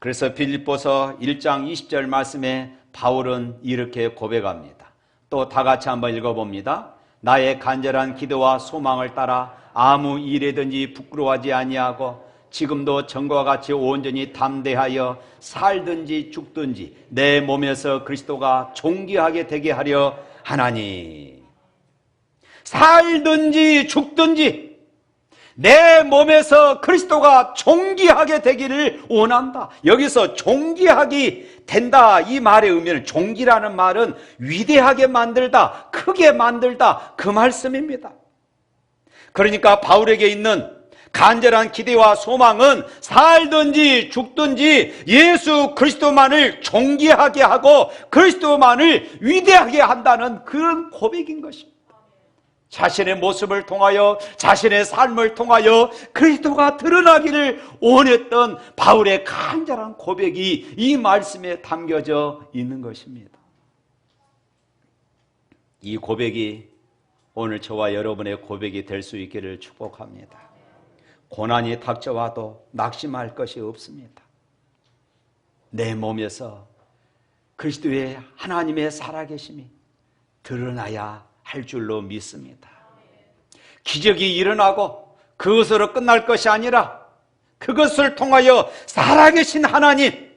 그래서 빌립보서 1장 20절 말씀에 바울은 이렇게 고백합니다. 또 다 같이 한번 읽어봅니다. 나의 간절한 기도와 소망을 따라 아무 일에든지 부끄러워하지 아니하고 지금도 전과 같이 온전히 담대하여 살든지 죽든지 내 몸에서 그리스도가 존귀하게 되게 하려 하나니. 살든지 죽든지 내 몸에서 그리스도가 존귀하게 되기를 원한다. 여기서 존귀하게 된다, 이 말의 의미는, 존귀라는 말은 위대하게 만들다, 크게 만들다, 그 말씀입니다. 그러니까 바울에게 있는 간절한 기대와 소망은 살든지 죽든지 예수 그리스도만을 존귀하게 하고 그리스도만을 위대하게 한다는 그런 고백인 것입니다. 자신의 모습을 통하여, 자신의 삶을 통하여 그리스도가 드러나기를 원했던 바울의 간절한 고백이 이 말씀에 담겨져 있는 것입니다. 이 고백이 오늘 저와 여러분의 고백이 될 수 있기를 축복합니다. 고난이 닥쳐와도 낙심할 것이 없습니다. 내 몸에서 그리스도의, 하나님의 살아계심이 드러나야 할 줄로 믿습니다. 기적이 일어나고 그것으로 끝날 것이 아니라 그것을 통하여 살아계신 하나님,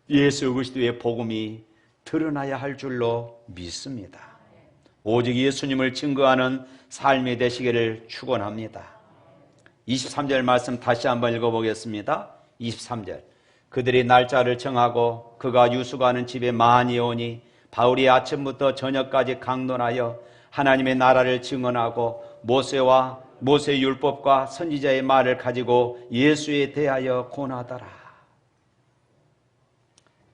예수 그리스도의 복음이 드러나야 할 줄로 믿습니다. 오직 예수님을 증거하는 삶이 되시기를 축원합니다. 23절 말씀 다시 한번 읽어보겠습니다. 23절. 그들이 날짜를 정하고 그가 유숙하는 집에 많이 오니 바울이 아침부터 저녁까지 강론하여 하나님의 나라를 증언하고 모세 율법과 선지자의 말을 가지고 예수에 대하여 고나더라.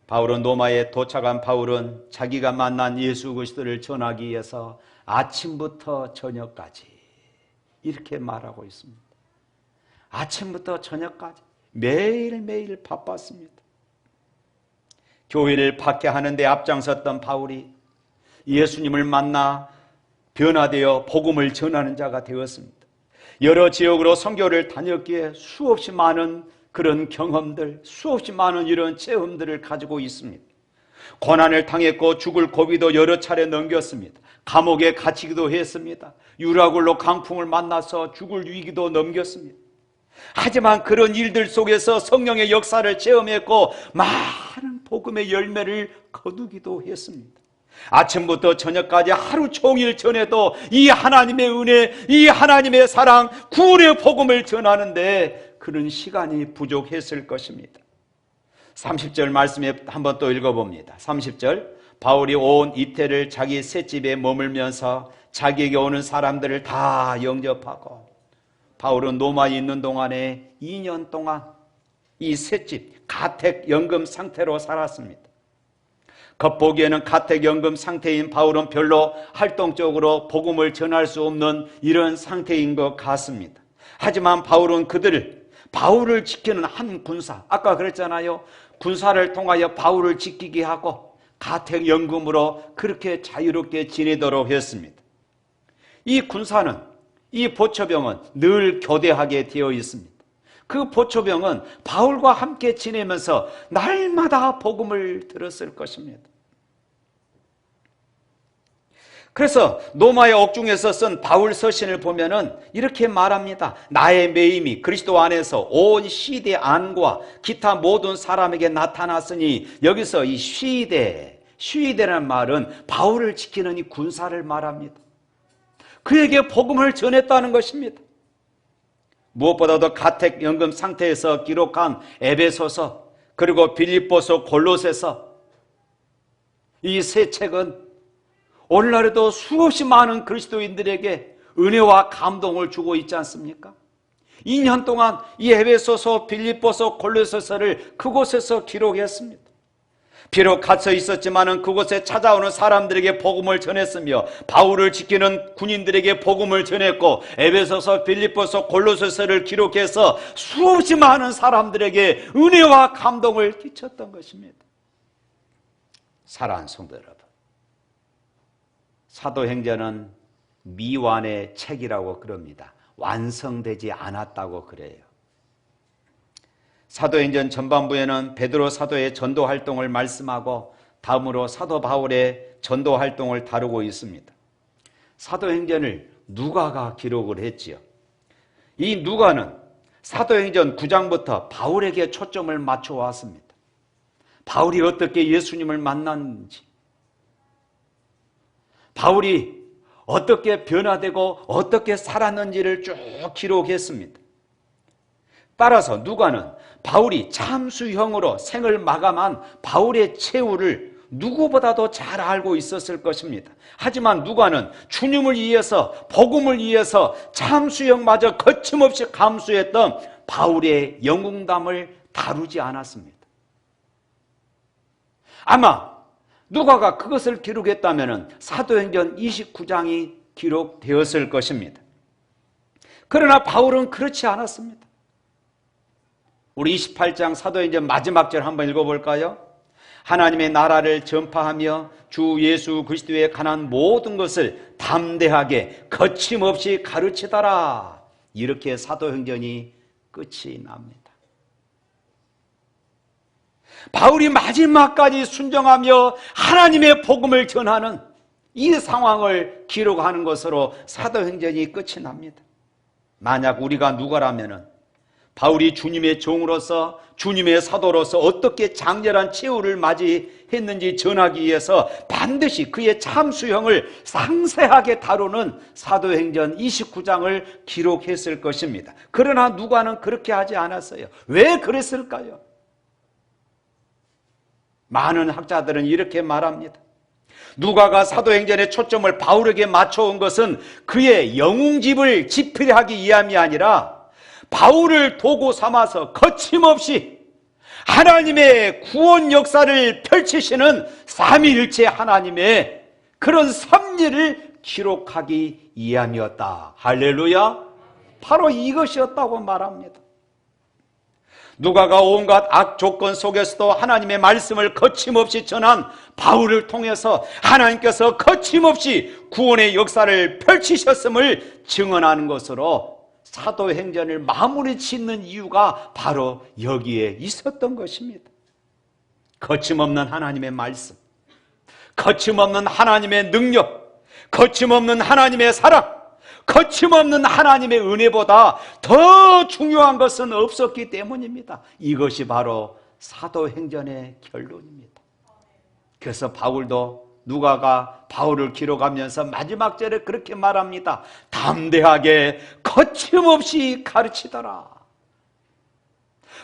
바울은 로마에 도착한 바울은 자기가 만난 예수 그리스도를 전하기 위해서 아침부터 저녁까지 이렇게 말하고 있습니다. 아침부터 저녁까지 매일매일 바빴습니다. 교회를 박해하는 데 앞장섰던 바울이 예수님을 만나 변화되어 복음을 전하는 자가 되었습니다. 여러 지역으로 선교를 다녔기에 수없이 많은 그런 경험들, 수없이 많은 이런 체험들을 가지고 있습니다. 고난을 당했고 죽을 고비도 여러 차례 넘겼습니다. 감옥에 갇히기도 했습니다. 유라굴로 강풍을 만나서 죽을 위기도 넘겼습니다. 하지만 그런 일들 속에서 성령의 역사를 체험했고 많은 복음의 열매를 거두기도 했습니다. 아침부터 저녁까지 하루 종일 전해도 이 하나님의 은혜, 이 하나님의 사랑, 구원의 복음을 전하는데 그런 시간이 부족했을 것입니다. 30절 말씀에 한번 또 읽어봅니다. 30절. 바울이 온 이태를 자기 셋집에 머물면서 자기에게 오는 사람들을 다 영접하고, 바울은 로마에 있는 동안에 2년 동안 이 셋집 가택연금 상태로 살았습니다. 겉보기에는 가택연금 상태인 바울은 별로 활동적으로 복음을 전할 수 없는 이런 상태인 것 같습니다. 하지만 바울은 바울을 지키는 한 군사, 아까 그랬잖아요. 군사를 통하여 바울을 지키게 하고 가택연금으로 그렇게 자유롭게 지내도록 했습니다. 이 군사는, 이 보초병은 늘 교대하게 되어 있습니다. 그 보초병은 바울과 함께 지내면서 날마다 복음을 들었을 것입니다. 그래서 로마의 옥중에서 쓴 바울 서신을 보면은 이렇게 말합니다. 나의 매임이 그리스도 안에서 온 시대 안과 기타 모든 사람에게 나타났으니, 여기서 이 시대라는 말은 바울을 지키는 이 군사를 말합니다. 그에게 복음을 전했다는 것입니다. 무엇보다도 가택연금 상태에서 기록한 에베소서, 그리고 빌립보서, 골로새서, 이 세 책은 오늘날에도 수없이 많은 그리스도인들에게 은혜와 감동을 주고 있지 않습니까? 2년 동안 이 에베소서, 빌립보서, 골로새서를 그곳에서 기록했습니다. 비록 갇혀 있었지만은 그곳에 찾아오는 사람들에게 복음을 전했으며 바울을 지키는 군인들에게 복음을 전했고, 에베소서, 빌립보서, 골로새서를 기록해서 수없이 많은 사람들에게 은혜와 감동을 끼쳤던 것입니다. 사랑하는 성도 여러분, 사도행전은 미완의 책이라고 그럽니다. 완성되지 않았다고 그래요. 사도행전 전반부에는 베드로 사도의 전도 활동을 말씀하고, 다음으로 사도 바울의 전도 활동을 다루고 있습니다. 사도행전을 누가가 기록을 했지요. 이 누가는 사도행전 9장부터 바울에게 초점을 맞춰 왔습니다. 바울이 어떻게 예수님을 만났는지, 바울이 어떻게 변화되고 어떻게 살았는지를 쭉 기록했습니다. 따라서 누가는 바울이 참수형으로 생을 마감한 바울의 최후를 누구보다도 잘 알고 있었을 것입니다. 하지만 누가는 주님을 위해서, 복음을 위해서 참수형마저 거침없이 감수했던 바울의 영웅담을 다루지 않았습니다. 아마 누가가 그것을 기록했다면 사도행전 29장이 기록되었을 것입니다. 그러나 바울은 그렇지 않았습니다. 우리 28장 사도행전 마지막 절 한번 읽어볼까요? 하나님의 나라를 전파하며 주 예수 그리스도에 관한 모든 것을 담대하게 거침없이 가르치더라. 이렇게 사도행전이 끝이 납니다. 바울이 마지막까지 순종하며 하나님의 복음을 전하는 이 상황을 기록하는 것으로 사도행전이 끝이 납니다. 만약 우리가 누가라면은 바울이 주님의 종으로서, 주님의 사도로서 어떻게 장렬한 최후를 맞이했는지 전하기 위해서 반드시 그의 참수형을 상세하게 다루는 사도행전 29장을 기록했을 것입니다. 그러나 누가는 그렇게 하지 않았어요. 왜 그랬을까요? 많은 학자들은 이렇게 말합니다. 누가가 사도행전의 초점을 바울에게 맞춰온 것은 그의 영웅집을 집필하기 위함이 아니라 바울을 도구 삼아서 거침없이 하나님의 구원 역사를 펼치시는 삼위일체 하나님의 그런 섭리를 기록하기 위함이었다. 할렐루야. 바로 이것이었다고 말합니다. 누가가 온갖 악조건 속에서도 하나님의 말씀을 거침없이 전한 바울을 통해서 하나님께서 거침없이 구원의 역사를 펼치셨음을 증언하는 것으로 사도행전을 마무리 짓는 이유가 바로 여기에 있었던 것입니다. 거침없는 하나님의 말씀, 거침없는 하나님의 능력, 거침없는 하나님의 사랑, 거침없는 하나님의 은혜보다 더 중요한 것은 없었기 때문입니다. 이것이 바로 사도행전의 결론입니다. 그래서 바울도, 누가가 바울을 기록하면서 마지막 절에 그렇게 말합니다. 담대하게 거침없이 가르치더라.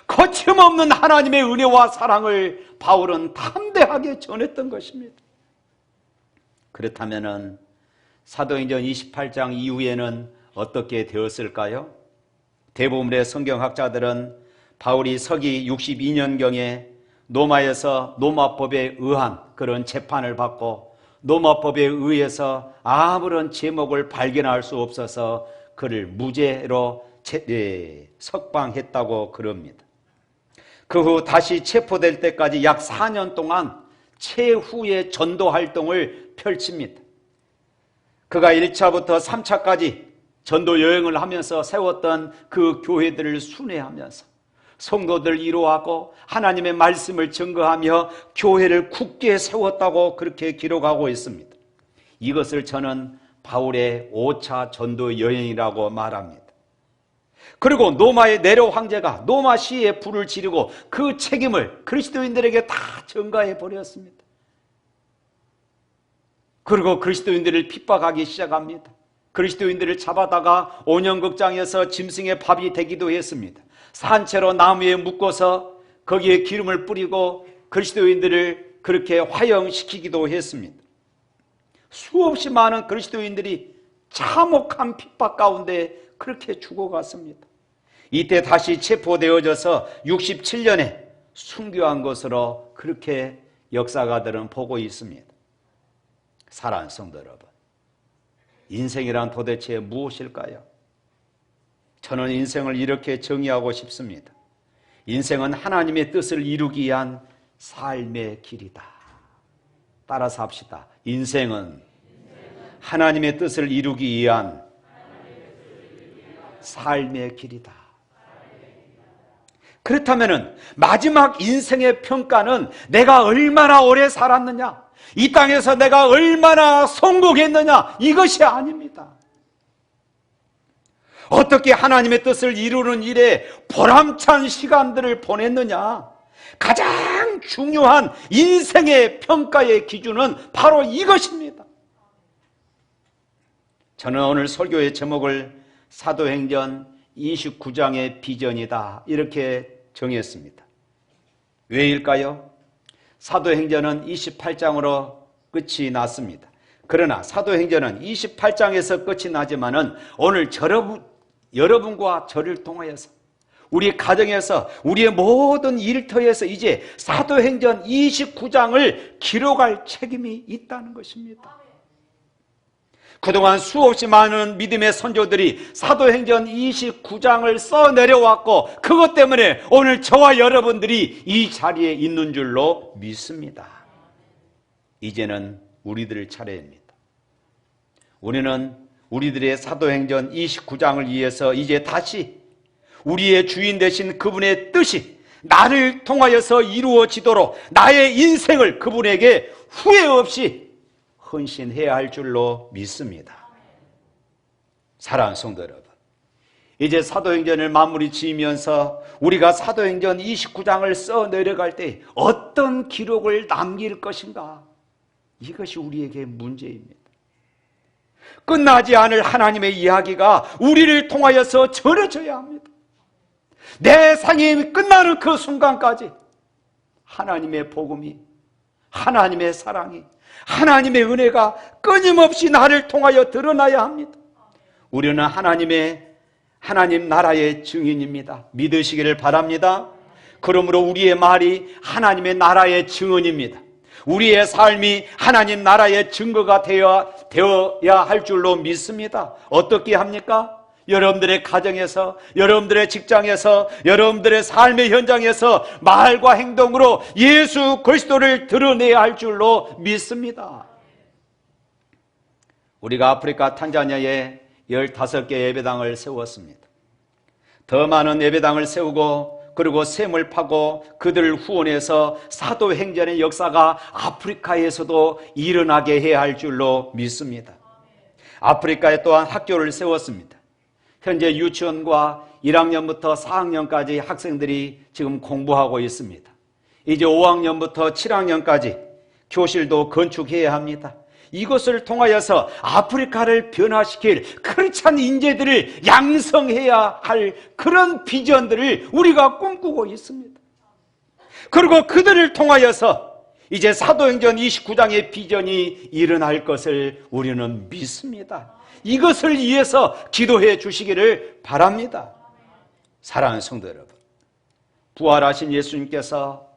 거침없는 하나님의 은혜와 사랑을 바울은 담대하게 전했던 것입니다. 그렇다면은 사도행전 28장 이후에는 어떻게 되었을까요? 대부분의 성경학자들은 바울이 서기 62년경에 로마에서 로마법에 의한 그런 재판을 받고 로마법에 의해서 아무런 제목을 발견할 수 없어서 그를 무죄로 석방했다고 그럽니다. 그 후 다시 체포될 때까지 약 4년 동안 최후의 전도 활동을 펼칩니다. 그가 1차부터 3차까지 전도 여행을 하면서 세웠던 그 교회들을 순회하면서 성도들 이루하고 하나님의 말씀을 증거하며 교회를 굳게 세웠다고 그렇게 기록하고 있습니다. 이것을 저는 바울의 5차 전도 여행이라고 말합니다. 그리고 로마의 네로 황제가 로마시에 불을 지르고 그 책임을 그리스도인들에게 다 전가해 버렸습니다. 그리고 그리스도인들을 핍박하기 시작합니다. 그리스도인들을 잡아다가 온영극장에서 짐승의 밥이 되기도 했습니다. 산채로 나무에 묶어서 거기에 기름을 뿌리고 그리스도인들을 그렇게 화형시키기도 했습니다. 수없이 많은 그리스도인들이 참혹한 핍박 가운데 그렇게 죽어갔습니다. 이때 다시 체포되어져서 67년에 순교한 것으로 그렇게 역사가들은 보고 있습니다. 사랑하는 성도 여러분, 인생이란 도대체 무엇일까요? 저는 인생을 이렇게 정의하고 싶습니다. 인생은 하나님의 뜻을 이루기 위한 삶의 길이다. 따라서 합시다. 인생은 하나님의 뜻을 이루기 위한 삶의 길이다. 그렇다면 마지막 인생의 평가는 내가 얼마나 오래 살았느냐, 이 땅에서 내가 얼마나 성공했느냐, 이것이 아닙니다. 어떻게 하나님의 뜻을 이루는 일에 보람찬 시간들을 보냈느냐, 가장 중요한 인생의 평가의 기준은 바로 이것입니다. 저는 오늘 설교의 제목을 사도행전 29장의 비전이다 이렇게 정했습니다. 왜일까요? 사도행전은 28장으로 끝이 났습니다. 그러나 사도행전은 28장에서 끝이 나지만은 오늘 여러분과 저를 통하여서 우리 가정에서 우리의 모든 일터에서 이제 사도행전 29장을 기록할 책임이 있다는 것입니다. 그동안 수없이 많은 믿음의 선조들이 사도행전 29장을 써내려왔고 그것 때문에 오늘 저와 여러분들이 이 자리에 있는 줄로 믿습니다. 이제는 우리들 차례입니다. 우리는 우리들의 사도행전 29장을 위해서 이제 다시 우리의 주인 되신 그분의 뜻이 나를 통하여서 이루어지도록 나의 인생을 그분에게 후회 없이 헌신해야 할 줄로 믿습니다. 사랑하는 성도 여러분, 이제 사도행전을 마무리 지으면서 우리가 사도행전 29장을 써 내려갈 때 어떤 기록을 남길 것인가, 이것이 우리에게 문제입니다. 끝나지 않을 하나님의 이야기가 우리를 통하여서 전해져야 합니다. 내 생이 끝나는 그 순간까지 하나님의 복음이, 하나님의 사랑이, 하나님의 은혜가 끊임없이 나를 통하여 드러나야 합니다. 우리는 하나님 나라의 증인입니다. 믿으시기를 바랍니다. 그러므로 우리의 말이 하나님의 나라의 증언입니다. 우리의 삶이 하나님 나라의 증거가 되어야 할 줄로 믿습니다. 어떻게 합니까? 여러분들의 가정에서, 여러분들의 직장에서, 여러분들의 삶의 현장에서 말과 행동으로 예수 그리스도를 드러내야 할 줄로 믿습니다. 우리가 아프리카 탄자니아에 15개 예배당을 세웠습니다. 더 많은 예배당을 세우고 그리고 샘을 파고 그들을 후원해서 사도행전의 역사가 아프리카에서도 일어나게 해야 할 줄로 믿습니다. 아프리카에 또한 학교를 세웠습니다. 현재 유치원과 1학년부터 4학년까지 학생들이 지금 공부하고 있습니다. 이제 5학년부터 7학년까지 교실도 건축해야 합니다. 이것을 통하여서 아프리카를 변화시킬 크리스찬 인재들을 양성해야 할 그런 비전들을 우리가 꿈꾸고 있습니다. 그리고 그들을 통하여서 이제 사도행전 29장의 비전이 일어날 것을 우리는 믿습니다. 이것을 위해서 기도해 주시기를 바랍니다. 사랑하는 성도 여러분, 부활하신 예수님께서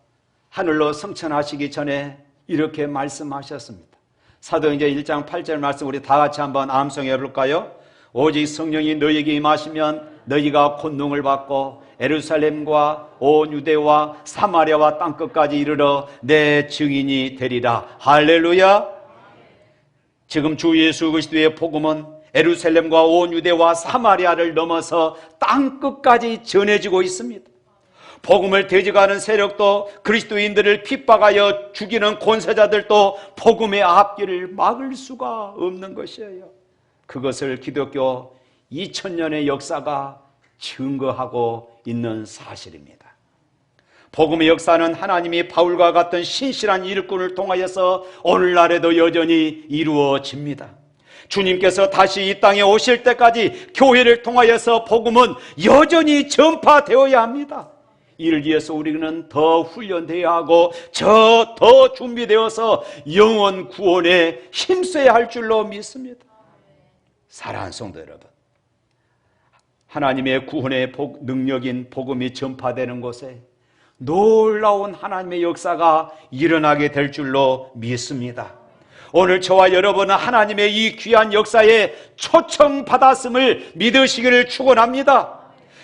하늘로 승천하시기 전에 이렇게 말씀하셨습니다. 사도행전 1장 8절 말씀 우리 다 같이 한번 암송해 볼까요? 오직 성령이 너희에게 임하시면 너희가 권능을 받고 예루살렘과 온 유대와 사마리아와 땅끝까지 이르러 내 증인이 되리라. 할렐루야. 지금 주 예수 그리스도의 복음은 예루살렘과 온 유대와 사마리아를 넘어서 땅끝까지 전해지고 있습니다. 복음을 대적하는 세력도 그리스도인들을 핍박하여 죽이는 권세자들도 복음의 앞길을 막을 수가 없는 것이에요. 그것을 기독교 2000년의 역사가 증거하고 있는 사실입니다. 복음의 역사는 하나님이 바울과 같은 신실한 일꾼을 통하여서 오늘날에도 여전히 이루어집니다. 주님께서 다시 이 땅에 오실 때까지 교회를 통하여서 복음은 여전히 전파되어야 합니다. 이를 위해서 우리는 더 훈련되어야 하고 더 준비되어서 영원 구원에 힘써야 할 줄로 믿습니다. 사랑하는 성도 여러분, 하나님의 구원의 능력인 복음이 전파되는 곳에 놀라운 하나님의 역사가 일어나게 될 줄로 믿습니다. 오늘 저와 여러분은 하나님의 이 귀한 역사에 초청받았음을 믿으시기를 축원합니다.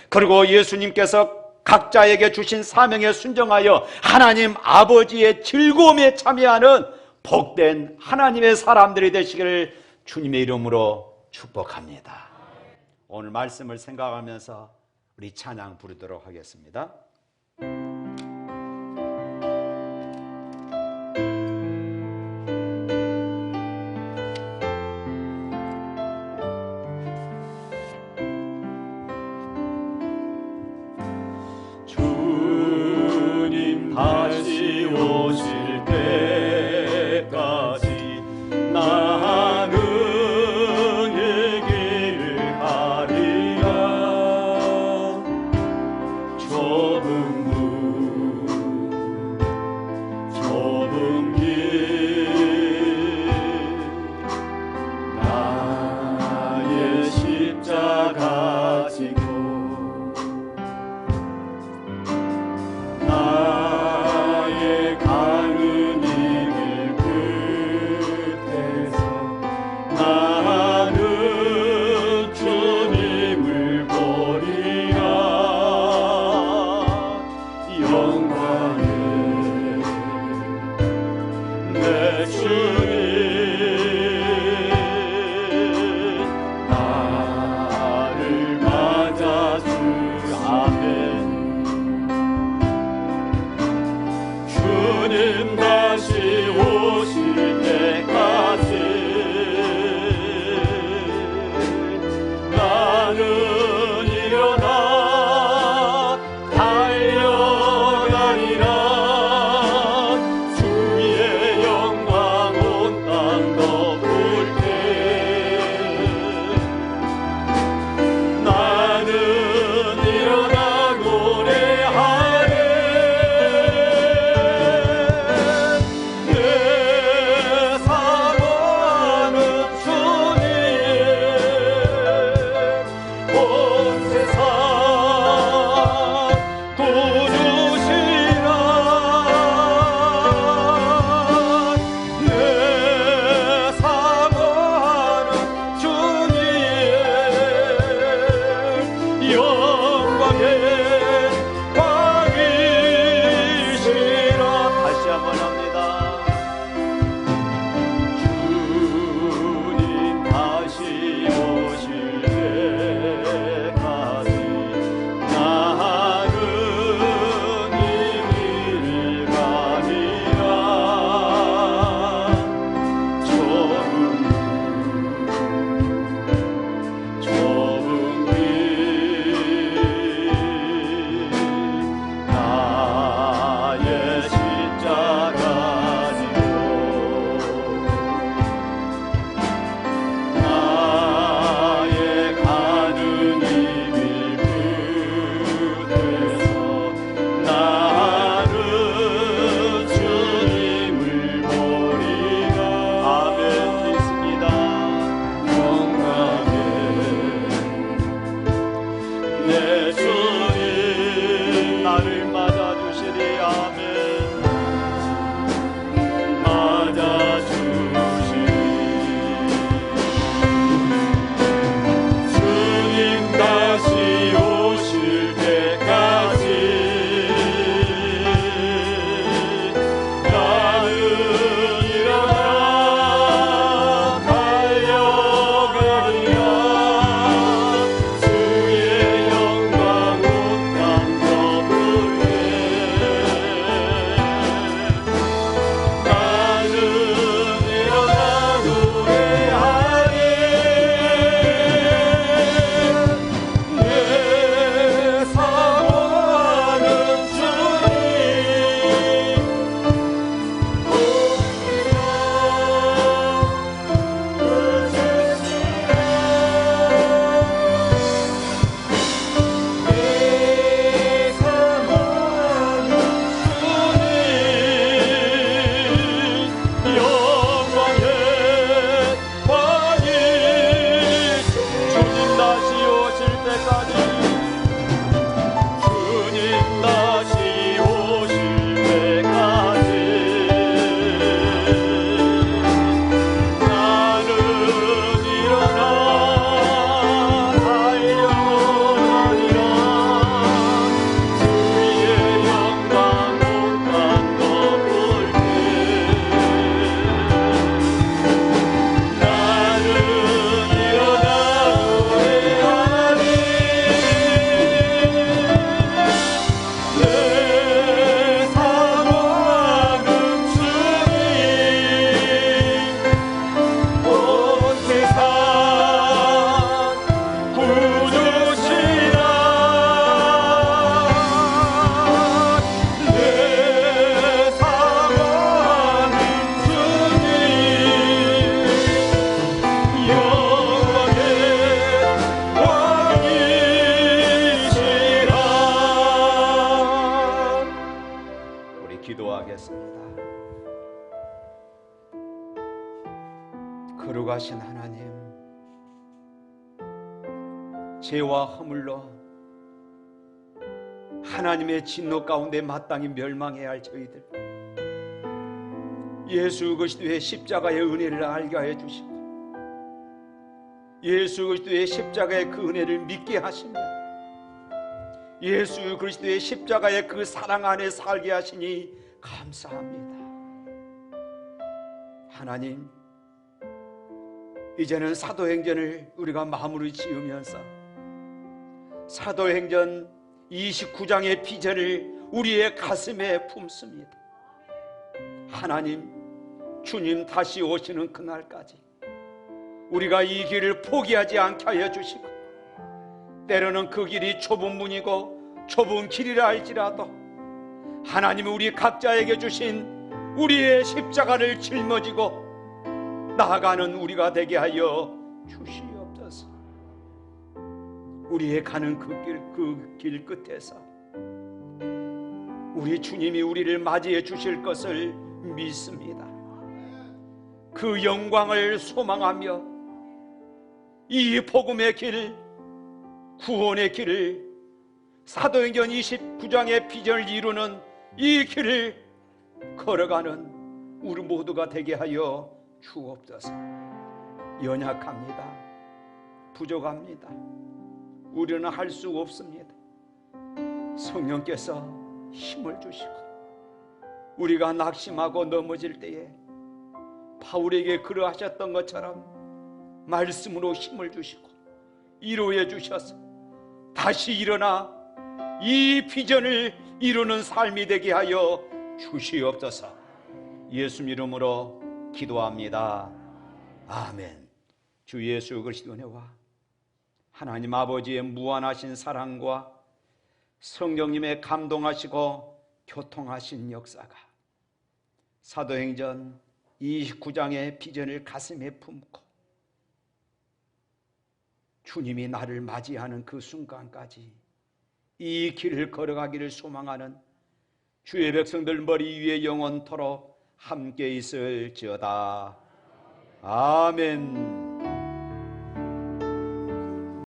그리고 예수님께서 각자에게 주신 사명에 순종하여 하나님 아버지의 즐거움에 참여하는 복된 하나님의 사람들이 되시기를 주님의 이름으로 축복합니다. 오늘 말씀을 생각하면서 우리 찬양 부르도록 하겠습니다. 주님 다시 오실 때까지 나는 이 길을 가리라. 좁은 거룩하신 하나님, 죄와 허물로 하나님의 진노 가운데 마땅히 멸망해야 할 저희들, 예수 그리스도의 십자가의 은혜를 알게 하여 주시고 예수 그리스도의 십자가의 그 은혜를 믿게 하시며 예수 그리스도의 십자가의 그 사랑 안에 살게 하시니 감사합니다. 하나님, 이제는 사도행전을 우리가 마무리 지으면서 사도행전 29장의 비전을 우리의 가슴에 품습니다. 하나님, 주님 다시 오시는 그날까지 우리가 이 길을 포기하지 않게 하여 주시고, 때로는 그 길이 좁은 문이고 좁은 길이라 할지라도 하나님은 우리 각자에게 주신 우리의 십자가를 짊어지고 나아가는 우리가 되게 하여 주시옵소서. 우리의 가는 그 길 끝에서 우리 주님이 우리를 맞이해 주실 것을 믿습니다. 그 영광을 소망하며 이 복음의 길, 구원의 길을, 사도행전 29장의 비전을 이루는 이 길을 걸어가는 우리 모두가 되게 하여 주옵소서. 연약합니다. 부족합니다. 우리는 할 수 없습니다. 성령께서 힘을 주시고 우리가 낙심하고 넘어질 때에 바울에게 그러하셨던 것처럼 말씀으로 힘을 주시고 위로해 주셔서 다시 일어나 이 비전을 이루는 삶이 되게 하여 주시옵소서. 예수 이름으로 기도합니다. 아멘. 주 예수 그리스도의 은혜와 하나님 아버지의 무한하신 사랑과 성령님의 감동하시고 교통하신 역사가 사도행전 29장의 비전을 가슴에 품고 주님이 나를 맞이하는 그 순간까지 이 길을 걸어가기를 소망하는 주의 백성들 머리 위에 영원토록 함께 있을지어다. 아멘.